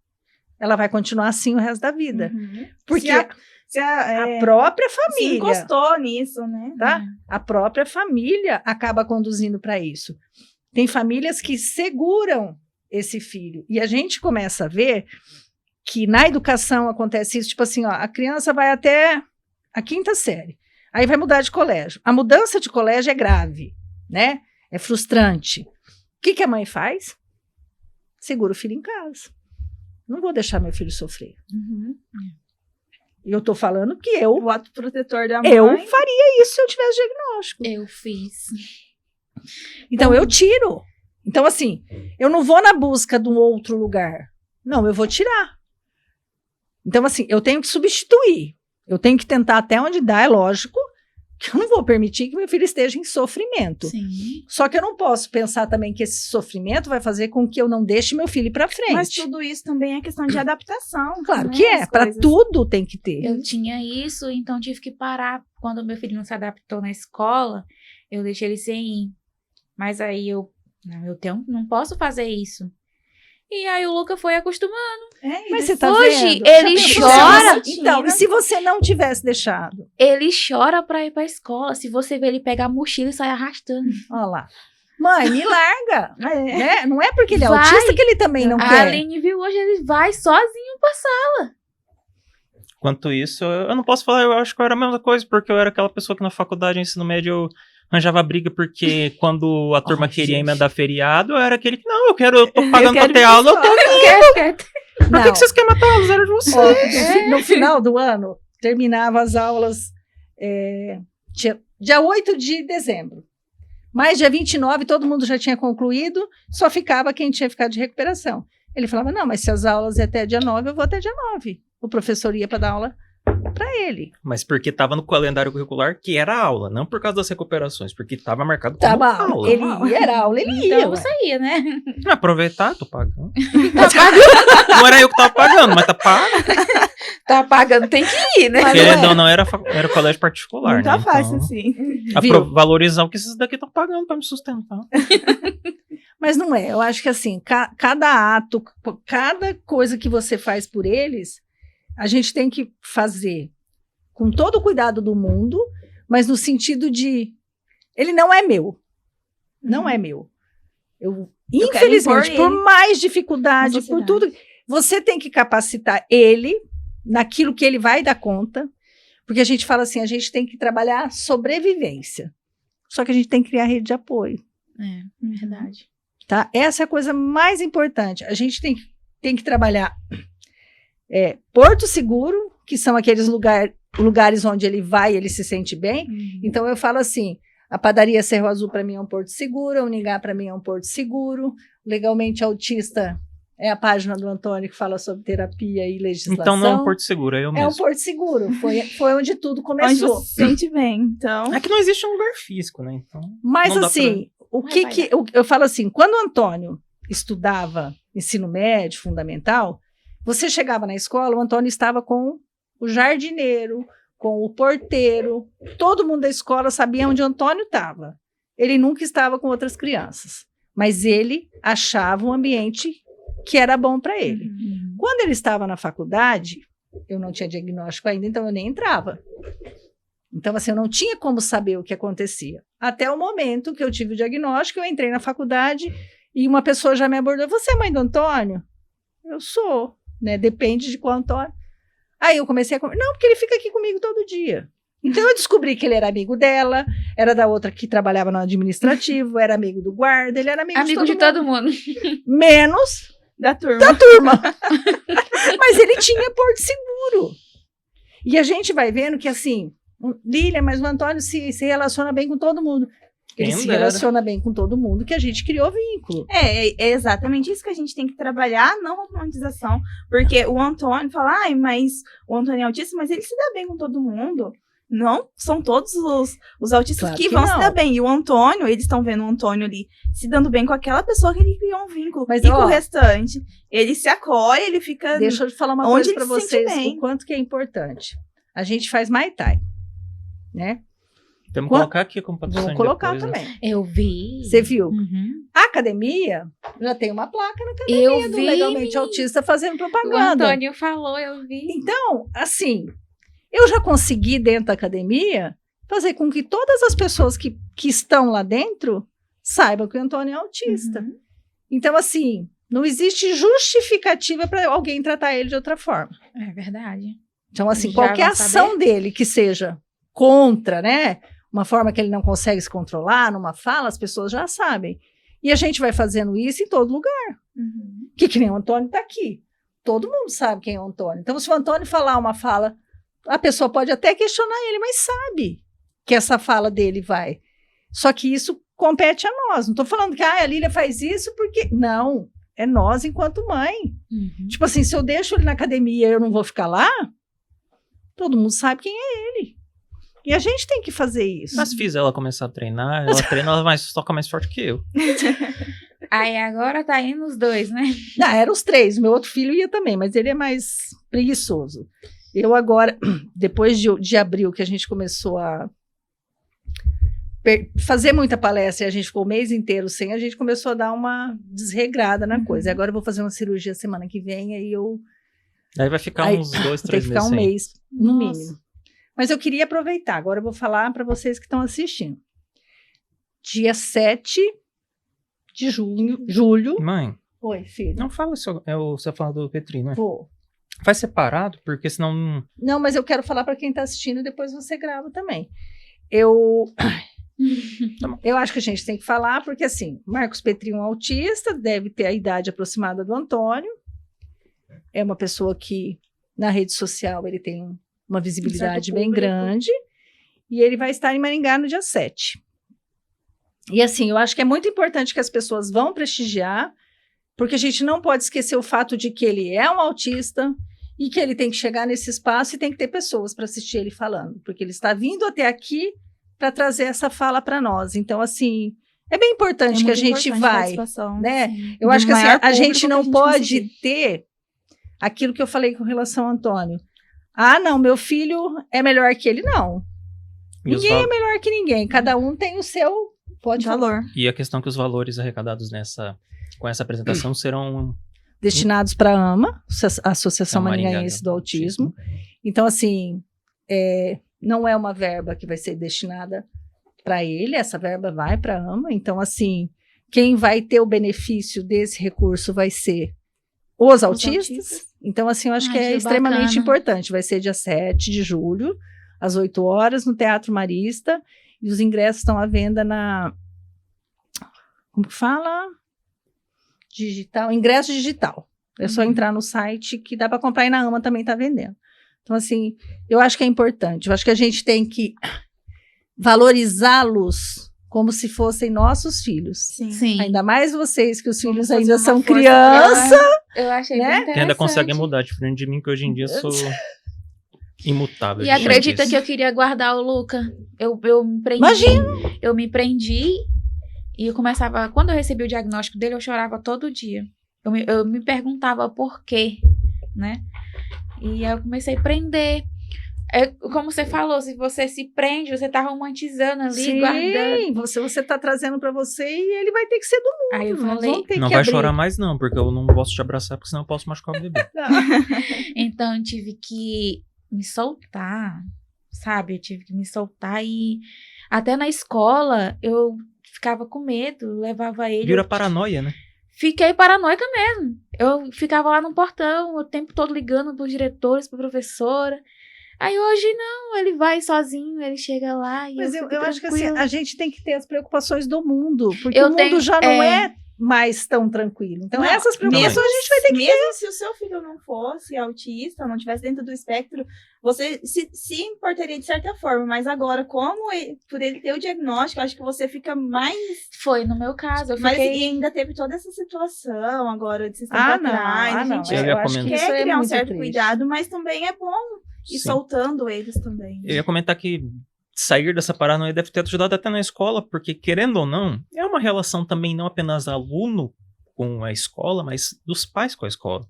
ela vai continuar assim o resto da vida. Uhum. Porque Se a própria se família... encostou nisso, né? Tá? A própria família acaba conduzindo para isso. Tem famílias que seguram esse filho. E a gente começa a ver que na educação acontece isso, tipo assim, ó, a criança vai até a 5ª série, aí vai mudar de colégio. A mudança de colégio é grave, né? É frustrante. O que a mãe faz? Segura o filho em casa. Não vou deixar meu filho sofrer. Uhum. E eu tô falando que eu O ato protetor da mãe. faria isso se eu tivesse diagnóstico. Eu fiz. Então, eu tiro. Então, assim, eu não vou na busca de um outro lugar. Não, eu vou tirar. Então, assim, eu tenho que substituir. Eu tenho que tentar até onde dá, é lógico, que eu não vou permitir que meu filho esteja em sofrimento. Sim. Só que eu não posso pensar também que esse sofrimento vai fazer com que eu não deixe meu filho ir para frente. Mas tudo isso também é questão de adaptação. Claro né, que é, as para coisas. tudo tem que ter. Eu tinha isso, então tive que parar. Quando meu filho não se adaptou na escola, eu deixei ele sem ir. Mas aí não posso fazer isso. E aí o Luca foi acostumando. Mas você tá Hoje, vendo? ele Já chora. pensou? Então, e se você não tivesse deixado? Ele chora pra ir pra escola. Se você ver ele pegar a mochila e sair arrastando. Olha lá. Mãe, me larga. É. Né? Não é porque ele é Vai. autista que ele também não A quer. Aline viu hoje, ele vai sozinho pra sala. Quanto isso, eu não posso falar, eu acho que eu era a mesma coisa, porque eu era aquela pessoa que na faculdade, ensino médio, eu arranjava briga, porque quando a turma queria emendar feriado, eu era aquele que, não, eu tô pagando pra ter aula, eu tô... Quer. Por que vocês querem matar a aula? Era de vocês. Ó, no final do ano, terminava as aulas dia 8 de dezembro. Mas dia 29, todo mundo já tinha concluído, só ficava quem tinha ficado de recuperação. Ele falava, não, mas se as aulas é até dia 9, eu vou até dia 9. O professor ia para dar aula para ele. Mas porque tava no calendário curricular que era aula, não por causa das recuperações, porque tava marcado como Tava aula. ele ia, era aula, ele ia. Então eu ué. saía, né? Aproveitar, tô pagando. Não era eu que tava pagando, mas tá pago. Tá pagando, tem que ir, né? Mas Querendo é. ou não, era colégio particular, Muito né? fácil, Então, assim. Viu? valorizar o que esses daqui estão pagando pra me sustentar. Mas não é, eu acho que assim, cada ato, cada coisa que você faz por eles, a gente tem que fazer com todo o cuidado do mundo, mas no sentido de, ele não é meu, não é meu. Eu quero infelizmente, impor por mais dificuldade, na por sociedade. tudo, você tem que capacitar ele naquilo que ele vai dar conta, porque a gente fala assim, a gente tem que trabalhar sobrevivência, só que a gente tem que criar rede de apoio. É, verdade. Tá? Essa é a coisa mais importante. A gente tem que trabalhar Porto Seguro, que são aqueles lugares onde ele vai e ele se sente bem. Então, eu falo assim, a padaria Cerro Azul para mim é um porto seguro, a Uningá para mim é um porto seguro, Legalmente Autista é a página do Antônio que fala sobre terapia e legislação. Então não é um porto seguro, é eu É mesmo. um porto seguro, foi onde tudo Onde começou. você se sente bem, então. É que não existe um lugar físico, né? Então, Mas não dá assim, eu falo assim, quando o Antônio estudava ensino médio, fundamental, você chegava na escola, o Antônio estava com o jardineiro, com o porteiro, todo mundo da escola sabia onde o Antônio estava. Ele nunca estava com outras crianças, mas ele achava um ambiente que era bom para ele. Quando ele estava na faculdade, eu não tinha diagnóstico ainda, então eu nem entrava. Então, assim, eu não tinha como saber o que acontecia. Até o momento que eu tive o diagnóstico, eu entrei na faculdade e uma pessoa já me abordou. Você é mãe do Antônio? Eu sou. né? Depende de quanto. Aí eu comecei a... Não, porque ele fica aqui comigo todo dia. Então eu descobri que ele era amigo dela, era da outra que trabalhava no administrativo, era amigo do guarda, ele era amigo de todo mundo. Menos Da turma. da turma. Mas ele tinha porto seguro. E a gente vai vendo que assim, Lília, mas o Antônio se relaciona bem com todo mundo. Ele Quem se dera. relaciona bem com todo mundo, que a gente criou vínculo. É exatamente isso que a gente tem que trabalhar, não romantização. Porque o Antônio fala, ai, mas o Antônio é autista, mas ele se dá bem com todo mundo. Não, são todos os autistas Claro que que vão não. se dar bem. E o Antônio, eles estão vendo o Antônio ali se dando bem com aquela pessoa que ele criou um vínculo. Mas, e ó, com o restante, ele se acolhe, ele fica... Deixa eu te falar uma Onde coisa para ele se sente vocês, bem. o quanto que é importante. A gente faz Muay Thai, né? Temos que colocar aqui como patrocínio Vamos colocar depois, né? também. Eu vi. Você viu? Uhum. A academia já tem uma placa na academia Eu do vi. Legalmente Autista fazendo O propaganda. Antônio falou, eu vi. Então, assim, eu já consegui dentro da academia fazer com que todas as pessoas que estão lá dentro saibam que o Antônio é autista. Uhum. Então, assim, não existe justificativa para alguém tratar ele de outra forma. É verdade. Então, assim, Já qualquer vão ação saber. dele que seja contra, né? Uma forma que ele não consegue se controlar, numa fala, as pessoas já sabem. E a gente vai fazendo isso em todo lugar. Uhum. Que nem o Antônio está aqui. Todo mundo sabe quem é o Antônio. Então, se o Antônio falar uma fala, a pessoa pode até questionar ele, mas sabe que essa fala dele vai. Só que isso compete a nós. Não estou falando que a Lília faz isso porque... Não, é nós enquanto mãe. Uhum. Tipo assim, se eu deixo ele na academia e eu não vou ficar lá, todo mundo sabe quem é ele. E a gente tem que fazer isso. Mas fiz ela começar a treinar, ela treina, ela toca mais forte que eu. Aí agora tá indo os dois, né? Não, eram os três. Meu outro filho ia também, mas ele é mais preguiçoso. Eu agora, depois de abril, que a gente começou a fazer muita palestra e a gente ficou o mês inteiro sem, a gente começou a dar uma desregrada na coisa. E agora eu vou fazer uma cirurgia semana que vem, aí eu... Aí vai ficar Aí, uns 2, tem 3 que ficar meses um sem. mês, no Nossa. mínimo. Mas eu queria aproveitar. Agora eu vou falar para vocês que estão assistindo. Dia 7 de julho. Mãe, Oi, filho. não fala isso, você fala do Petri, não é? Vou. Faz separado, porque senão... Não, mas eu quero falar para quem está assistindo e depois você grava também. Eu acho que a gente tem que falar, porque assim, Marcos Petri é um autista, deve ter a idade aproximada do Antônio. É uma pessoa que, na rede social, ele tem uma visibilidade certo bem público. grande. E ele vai estar em Maringá no dia 7. E assim, eu acho que é muito importante que as pessoas vão prestigiar, porque a gente não pode esquecer o fato de que ele é um autista e que ele tem que chegar nesse espaço e tem que ter pessoas para assistir ele falando, porque ele está vindo até aqui para trazer essa fala para nós. Então, assim, é bem importante que a gente vai, né? Eu acho que assim, a gente não pode ter aquilo que eu falei com relação ao Antônio. Ah, não, meu filho é melhor que ele. Não. E, Ninguém é melhor que ninguém. Cada um tem o seu valor. e a questão que os valores arrecadados com essa apresentação serão... Destinados para a AMA, a Associação É, Maringá Maringaense do Autismo. Então, assim, não é uma verba que vai ser destinada para ele, essa verba vai para a AMA. Então, assim, quem vai ter o benefício desse recurso vai ser os autistas. Então, assim, eu acho que é que extremamente bacana. importante. Vai ser dia 7 de julho, às 8 horas, no Teatro Marista. E os ingressos estão à venda na... Como que fala? Digital, ingresso digital. É só entrar no site que dá para comprar e na AMA também está vendendo. Então, assim, eu acho que é importante. Eu acho que a gente tem que valorizá-los como se fossem nossos filhos. Sim. Ainda mais vocês, que os filhos fazer ainda uma são força criança. Eu achei Né? bem Que interessante. ainda conseguem mudar, diferente de mim, que hoje em dia sou imutável. E diante acredita disso. que eu queria guardar o Luca. Eu me prendi. Imagina. Eu me prendi e eu começava... Quando eu recebi o diagnóstico dele, eu chorava todo dia. Eu me perguntava por quê, né? E aí eu comecei a prender. Como você falou, se você se prende, você tá romantizando ali, guardando. Sim, você tá trazendo para você e ele vai ter que ser do mundo. Aí eu Nós falei... vamos ter Não que vai abrir. chorar mais não, porque eu não posso te abraçar, porque senão eu posso machucar o bebê. Então, eu tive que me soltar, sabe? Eu tive que me soltar e até na escola eu ficava com medo, levava ele. Vira paranoia, né? fiquei paranoica mesmo. Eu ficava lá no portão o tempo todo ligando pros diretores, pra professora. Aí hoje não, ele vai sozinho, ele chega lá e Mas eu eu fico acho que assim, tranquila. a gente tem que ter as preocupações do mundo, porque Eu o mundo tenho- já não é mais tão tranquilo. Então, Não, essas preocupações mesmo- a gente vai ter que ter. Mesmo se o seu filho não fosse autista, não estivesse dentro do espectro, você se importaria de certa forma. Mas agora, por ele ter o diagnóstico, acho que você fica mais. Foi no meu caso, eu Mas fiquei... e ainda teve toda essa situação agora de tempo Ah, não, atrás. A gente Eu ia eu acho que comentar. isso quer é criar um muito certo triste. cuidado, mas também é bom ir Sim. soltando eles também. Eu ia comentar que sair dessa paranoia deve ter ajudado até na escola, porque, querendo ou não, é uma relação também não apenas aluno com a escola, mas dos pais com a escola.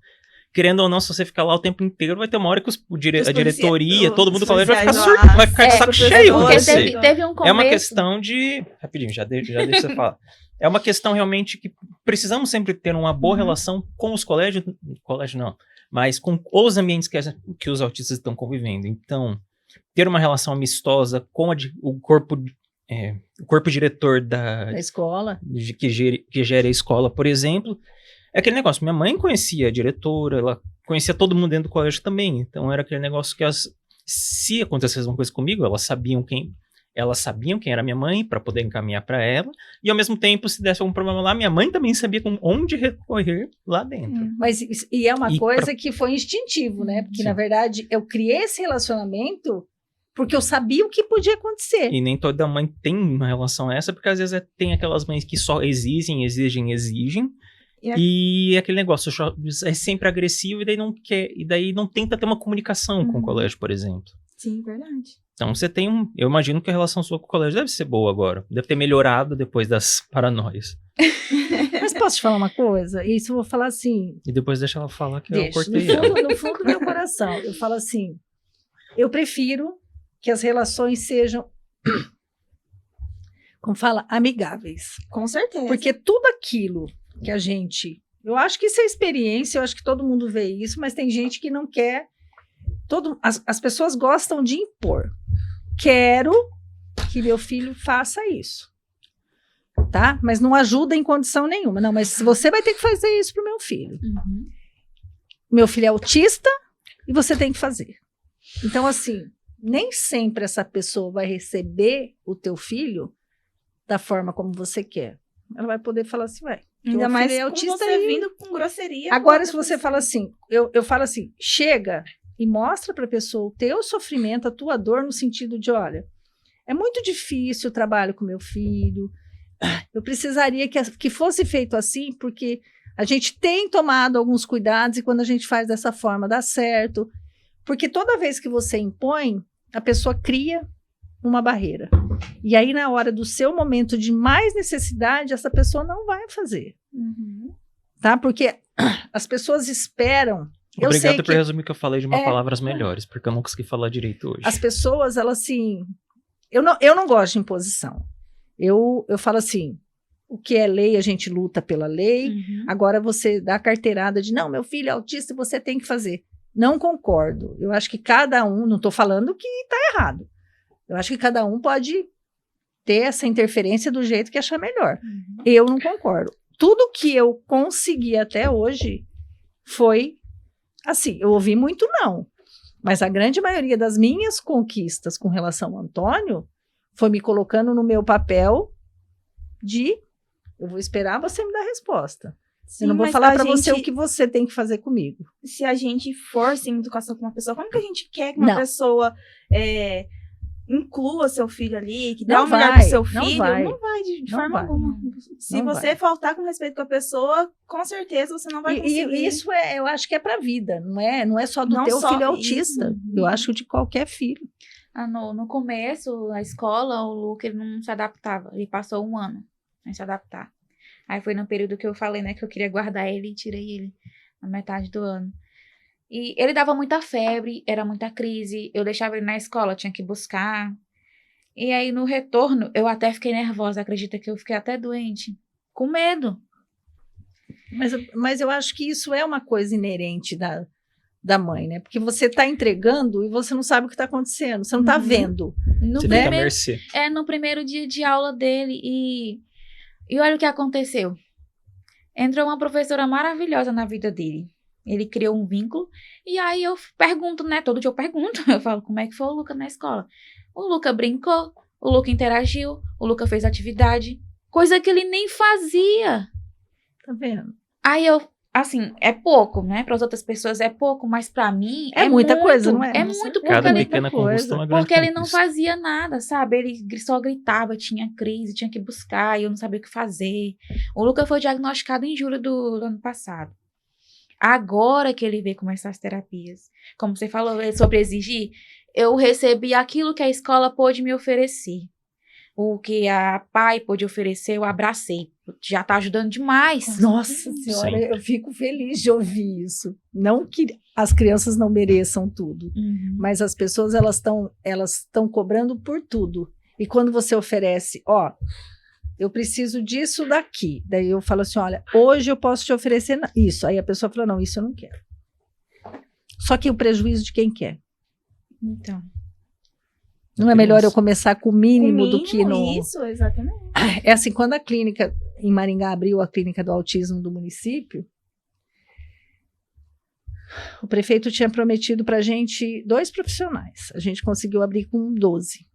Querendo ou não, se você ficar lá o tempo inteiro, vai ter uma hora que a diretoria, todo mundo do colégio vai ficar policiais lá. vai ficar de É, saco porque cheio com Porque você. teve um começo... É uma questão de... Rapidinho, já deixa você falar. É uma questão realmente que precisamos sempre ter uma boa relação com os colégios, colégio não, mas com os ambientes que os autistas estão convivendo. Então, ter uma relação amistosa com o corpo diretor Na escola. que gere a escola, por exemplo, é aquele negócio. Minha mãe conhecia a diretora, ela conhecia todo mundo dentro do colégio também. Então, era aquele negócio que se acontecesse alguma coisa comigo, elas sabiam quem era minha mãe para poder encaminhar para ela, e ao mesmo tempo, se desse algum problema lá, minha mãe também sabia onde recorrer lá dentro. Mas e é uma E coisa que foi instintivo, né? Porque, Sim. na verdade, eu criei esse relacionamento porque eu sabia o que podia acontecer. E nem toda mãe tem uma relação a essa, porque às vezes tem aquelas mães que só exigem, e aquele negócio é sempre agressivo e daí não quer, e daí não tenta ter uma comunicação com o colégio, por exemplo. Sim, verdade. Então você tem eu imagino que a relação sua com o colégio deve ser boa agora. Deve ter melhorado depois das paranoias. Mas posso te falar uma coisa? Isso eu vou falar assim, E depois deixa ela falar que eu deixa, cortei ela. no fundo do meu coração. Eu falo assim, eu prefiro que as relações sejam, como fala, amigáveis. Com certeza. Porque tudo aquilo que a gente... Eu acho que isso é experiência, eu acho que todo mundo vê isso, mas tem gente que não quer... As pessoas gostam de impor. Quero que meu filho faça isso. Tá? Mas não ajuda em condição nenhuma. Não, mas você vai ter que fazer isso pro meu filho. Uhum. Meu filho é autista e você tem que fazer. Então, assim, nem sempre essa pessoa vai receber o teu filho da forma como você quer. Ela vai poder falar assim, vai. Ainda teu mais filho é com autista você e- vindo com grosseria. Agora, com se outra você pessoa. fala assim, eu falo assim, chega e mostra para a pessoa o teu sofrimento, a tua dor, no sentido de, olha, é muito difícil o trabalho com meu filho, eu precisaria que fosse feito assim, porque a gente tem tomado alguns cuidados e quando a gente faz dessa forma dá certo, porque toda vez que você impõe, a pessoa cria uma barreira. E aí, na hora do seu momento de mais necessidade, essa pessoa não vai fazer, Uhum. tá? Porque as pessoas esperam. Eu sei Obrigado por que resumir que eu falei de uma É. palavras melhores, porque eu não consegui falar direito hoje. as pessoas, elas assim... Eu não gosto de imposição. Eu falo assim, o que é lei, a gente luta pela lei. Uhum. Agora você dá a carteirada de, não, meu filho é autista, você tem que fazer. Não concordo. Eu acho que cada um, não estou falando que está errado. Eu acho que cada um pode ter essa interferência do jeito que achar melhor. Uhum. Eu não concordo. Tudo que eu consegui até hoje foi assim, eu ouvi muito não, mas a grande maioria das minhas conquistas com relação ao Antônio foi me colocando no meu papel de eu vou esperar você me dar a resposta. Sim, Eu não vou mas falar a para você gente- o que você tem que fazer comigo. Se a gente for sem educação com uma pessoa, como que a gente quer que uma Não. pessoa inclua seu filho ali, que dê Não o melhor vai, pro seu não filho? vai. Não vai de Não forma vai. alguma. Se Não você faltar com respeito com a pessoa, com certeza você não vai conseguir. E isso eu acho que é para a vida, não é só do Não teu só filho isso. autista. Eu acho de qualquer filho. No começo, a escola, o Luke ele não se adaptava. Ele passou 1 ano sem se adaptar. Aí foi no período que eu falei, né, que eu queria guardar ele e tirei ele na metade do ano. E ele dava muita febre, era muita crise. Eu deixava ele na escola, tinha que buscar. E aí no retorno, eu até fiquei nervosa. Acredita que eu fiquei até doente? Com medo. Mas eu acho que isso é uma coisa inerente da mãe, né? Porque você está entregando e você não sabe o que está acontecendo, você não está Uhum. vendo. No Você fica à primeiro, mercê. no primeiro dia de aula dele. E olha o que aconteceu. Entrou uma professora maravilhosa na vida dele. Ele criou um vínculo. E aí eu pergunto, né? Todo dia eu pergunto. Eu falo, como é que foi o Luca na escola? O Luca brincou, o Luca interagiu, o Luca fez atividade. Coisa que ele nem fazia. Tá vendo? Aí eu, assim, é pouco, né? Para as outras pessoas é pouco, mas para mim É muita muito, coisa, não é? É Nossa, muito, porque Cada ele, pequena conquista é uma grande porque ele não conquista. fazia nada, sabe? Ele só gritava, tinha crise, tinha que buscar, e eu não sabia o que fazer. O Luca foi diagnosticado em julho do ano passado. Agora que ele veio começar as terapias. Como você falou sobre exigir, eu recebi aquilo que a escola pôde me oferecer. O que a pai pôde oferecer, eu abracei. Já tá ajudando demais. Nossa Senhora, Sim. eu fico feliz de ouvir isso. Não que as crianças não mereçam tudo, Uhum. mas as pessoas elas estão cobrando por tudo. E quando você oferece, ó, eu preciso disso daqui. Daí eu falo assim, olha, hoje eu posso te oferecer isso. Aí a pessoa fala, não, isso eu não quero. Só que o prejuízo de quem quer. Então. Não é melhor eu começar com o mínimo do que no... Isso, exatamente. É assim, quando a clínica em Maringá abriu a clínica do autismo do município, o prefeito tinha prometido para a gente 2 profissionais. A gente conseguiu abrir com 12.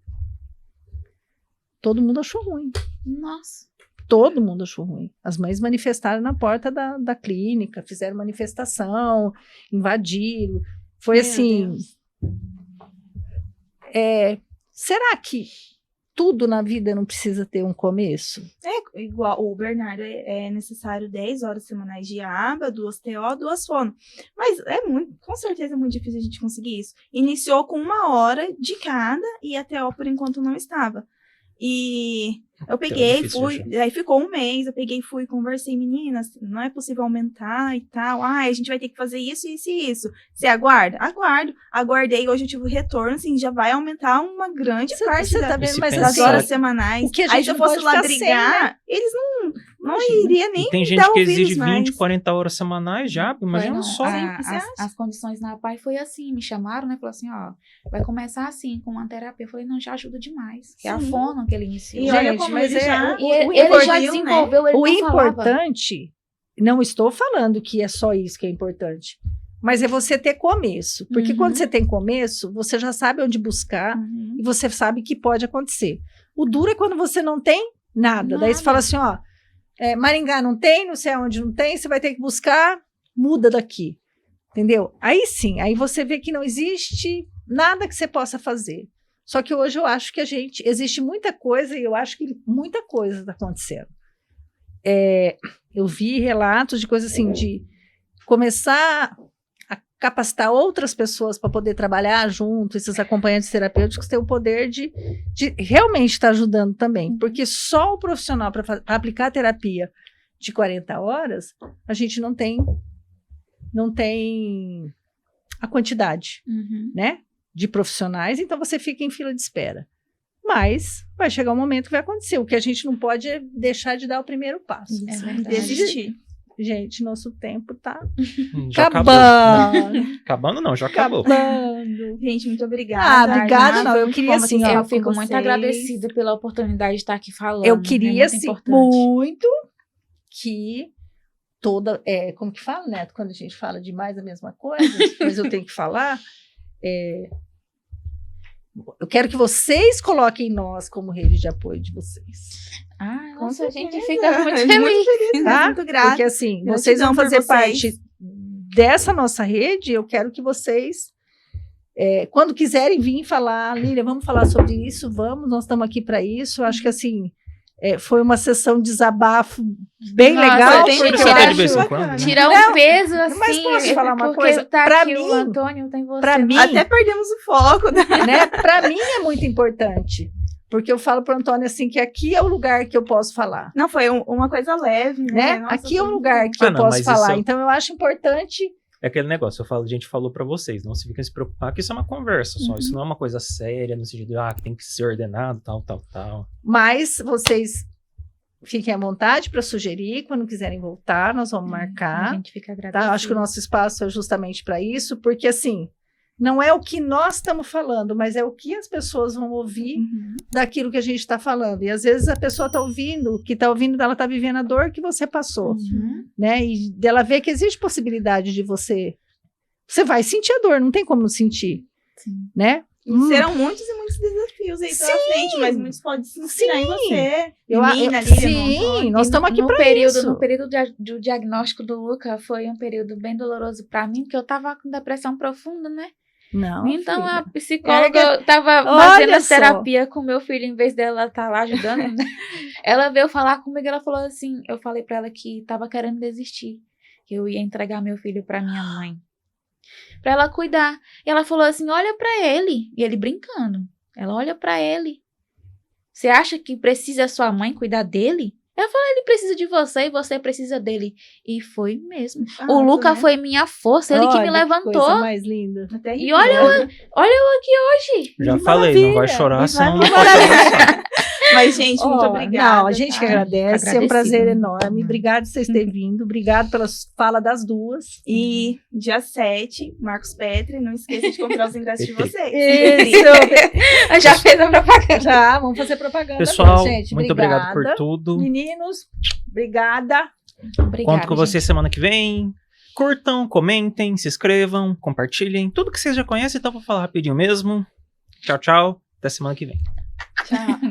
Todo mundo achou ruim. Nossa. Todo mundo achou ruim. As mães manifestaram na porta da clínica, fizeram manifestação, invadiram. Foi Meu assim... Será que tudo na vida não precisa ter um começo? É igual o Bernardo, é necessário 10 horas semanais de aba, 2 TO, 2 fono. Mas é muito, com certeza é muito difícil a gente conseguir isso. Iniciou com 1 hora de cada e a TO por enquanto não estava. E eu peguei, difícil fui, já. aí ficou 1 mês, eu peguei, fui, conversei, meninas, não é possível aumentar e tal, a gente vai ter que fazer isso, isso e isso. Você aguarda? Aguardo. Aguardei, hoje eu tive o retorno, assim, já vai aumentar uma grande parte Você tá E vendo, se mas pensar- das assim, horas semanais. o que a Aí gente se eu não fosse pode lá ficar sem, brigar, eles não iriam nem E tem dar gente que ouvidos exige 20, mais. 40 horas semanais já, imagina Não, só. Você as, acha? as condições na PAI foi assim, me chamaram, né? Falaram assim, ó, vai começar assim, com uma terapia. Eu falei, não, já ajuda demais. É a Sim. fono que ele iniciou. E olha Gente, como mas ele já... E ele evoluiu, já né? desenvolveu, ele o não falava. importante, não estou falando que é só isso que é importante, mas é você ter começo. Porque Uhum. quando você tem começo, você já sabe onde buscar Uhum. e você sabe que pode acontecer. O duro é quando você não tem nada. Daí você Nada. fala assim, ó, Maringá não tem, não sei aonde não tem, você vai ter que buscar, muda daqui. Entendeu? Aí sim, aí você vê que não existe nada que você possa fazer. Só que hoje eu acho que existe muita coisa e eu acho que muita coisa está acontecendo. Eu vi relatos de coisas assim, de começar a capacitar outras pessoas para poder trabalhar junto, esses acompanhantes terapêuticos têm o poder de realmente estar ajudando também, porque só o profissional para aplicar a terapia de 40 horas, a gente não tem a quantidade, Uhum. né, de profissionais, então você fica em fila de espera. Mas vai chegar um momento que vai acontecer. O que a gente não pode é deixar de dar o primeiro passo. É verdade. Desistir. Gente, nosso tempo tá Já acabou. acabando. Acabando não, já acabou. Acabando. Gente, muito obrigada. Obrigada, Já não, foi eu muito queria, bom assim, bater ó, Eu papo com fico muito vocês. agradecida pela oportunidade de estar aqui falando. Eu queria, é muito assim, importante. muito que como que fala, Neto, quando a gente fala demais a mesma coisa, mas eu tenho que falar, eu quero que vocês coloquem nós como rede de apoio de vocês, Ah, Com nossa, a gente certeza. fica muito Muito feliz. feliz, tá? muito grata. Porque assim, Gratidão vocês vão por fazer vocês. parte dessa nossa rede, eu quero que vocês, quando quiserem vir falar, Lília, vamos falar sobre isso, vamos, nós estamos aqui para isso, eu acho que assim, foi uma sessão de desabafo bem Nossa, legal, tem porque que eu tirar de vez em acho... quando, né? Tirar Não, um peso assim. mas posso falar uma porque coisa? Tá Pra aqui mim- o Antônio, tem você. pra né? mim- Até perdemos o foco. Né? né? Para mim é muito importante, porque eu falo para o Antônio assim, que aqui é o lugar que eu posso falar, Não, foi uma coisa leve, né? né? Nossa, Aqui é foi um muito lugar bom. que eu não, posso mas falar, isso- então eu acho importante. É aquele negócio, a gente falou pra vocês, não se fiquem se preocupar, que isso é uma conversa só, isso não é uma coisa séria, no sentido de, que tem que ser ordenado, tal. Mas vocês fiquem à vontade para sugerir, quando quiserem voltar, nós vamos A marcar. gente fica agradecida. Tá? Acho que o nosso espaço é justamente para isso, porque assim, Não é o que nós estamos falando, mas é o que as pessoas vão ouvir daquilo que a gente está falando. E às vezes a pessoa está ouvindo, o que está ouvindo, ela está vivendo a dor que você passou, né? E dela ver que existe possibilidade de você vai sentir a dor, não tem como não sentir, né? Serão muitos e muitos desafios aí pela frente, mas muitos podem se inspirar em você. Nós estamos aqui para isso. No período do diagnóstico do Luca, foi um período bem doloroso para mim, porque eu tava com depressão profunda, né? Não, então filha. A psicóloga tava fazendo a terapia com meu filho, em vez dela estar lá ajudando, né? Ela veio falar comigo, ela falou assim, eu falei para ela que tava querendo desistir, que eu ia entregar meu filho para minha mãe, para ela cuidar. E ela falou assim, olha para ele. E ele brincando. Ela olha para ele. Você acha que precisa a sua mãe cuidar dele? Eu falei, ele precisa de você e você precisa dele. E foi mesmo. O Luca foi minha força, ele que me levantou. Coisa mais linda. E olha eu aqui hoje. Já falei, não vai chorar, senão não pode Mas, gente, muito obrigada. Não, a gente que agradece, é um prazer enorme. Obrigado por vocês terem vindo, obrigado pela fala das duas. E dia 7, Marcos Petri, não esqueça de comprar os ingressos de vocês. Isso! Já fez a propaganda. Já, vamos fazer propaganda. Pessoal, gente. muito obrigado por tudo. Meninos, obrigada. Conto com vocês semana que vem. Curtam, comentem, se inscrevam, compartilhem. Tudo que vocês já conhecem, então vou falar rapidinho mesmo. Tchau, tchau. Até semana que vem. Tchau.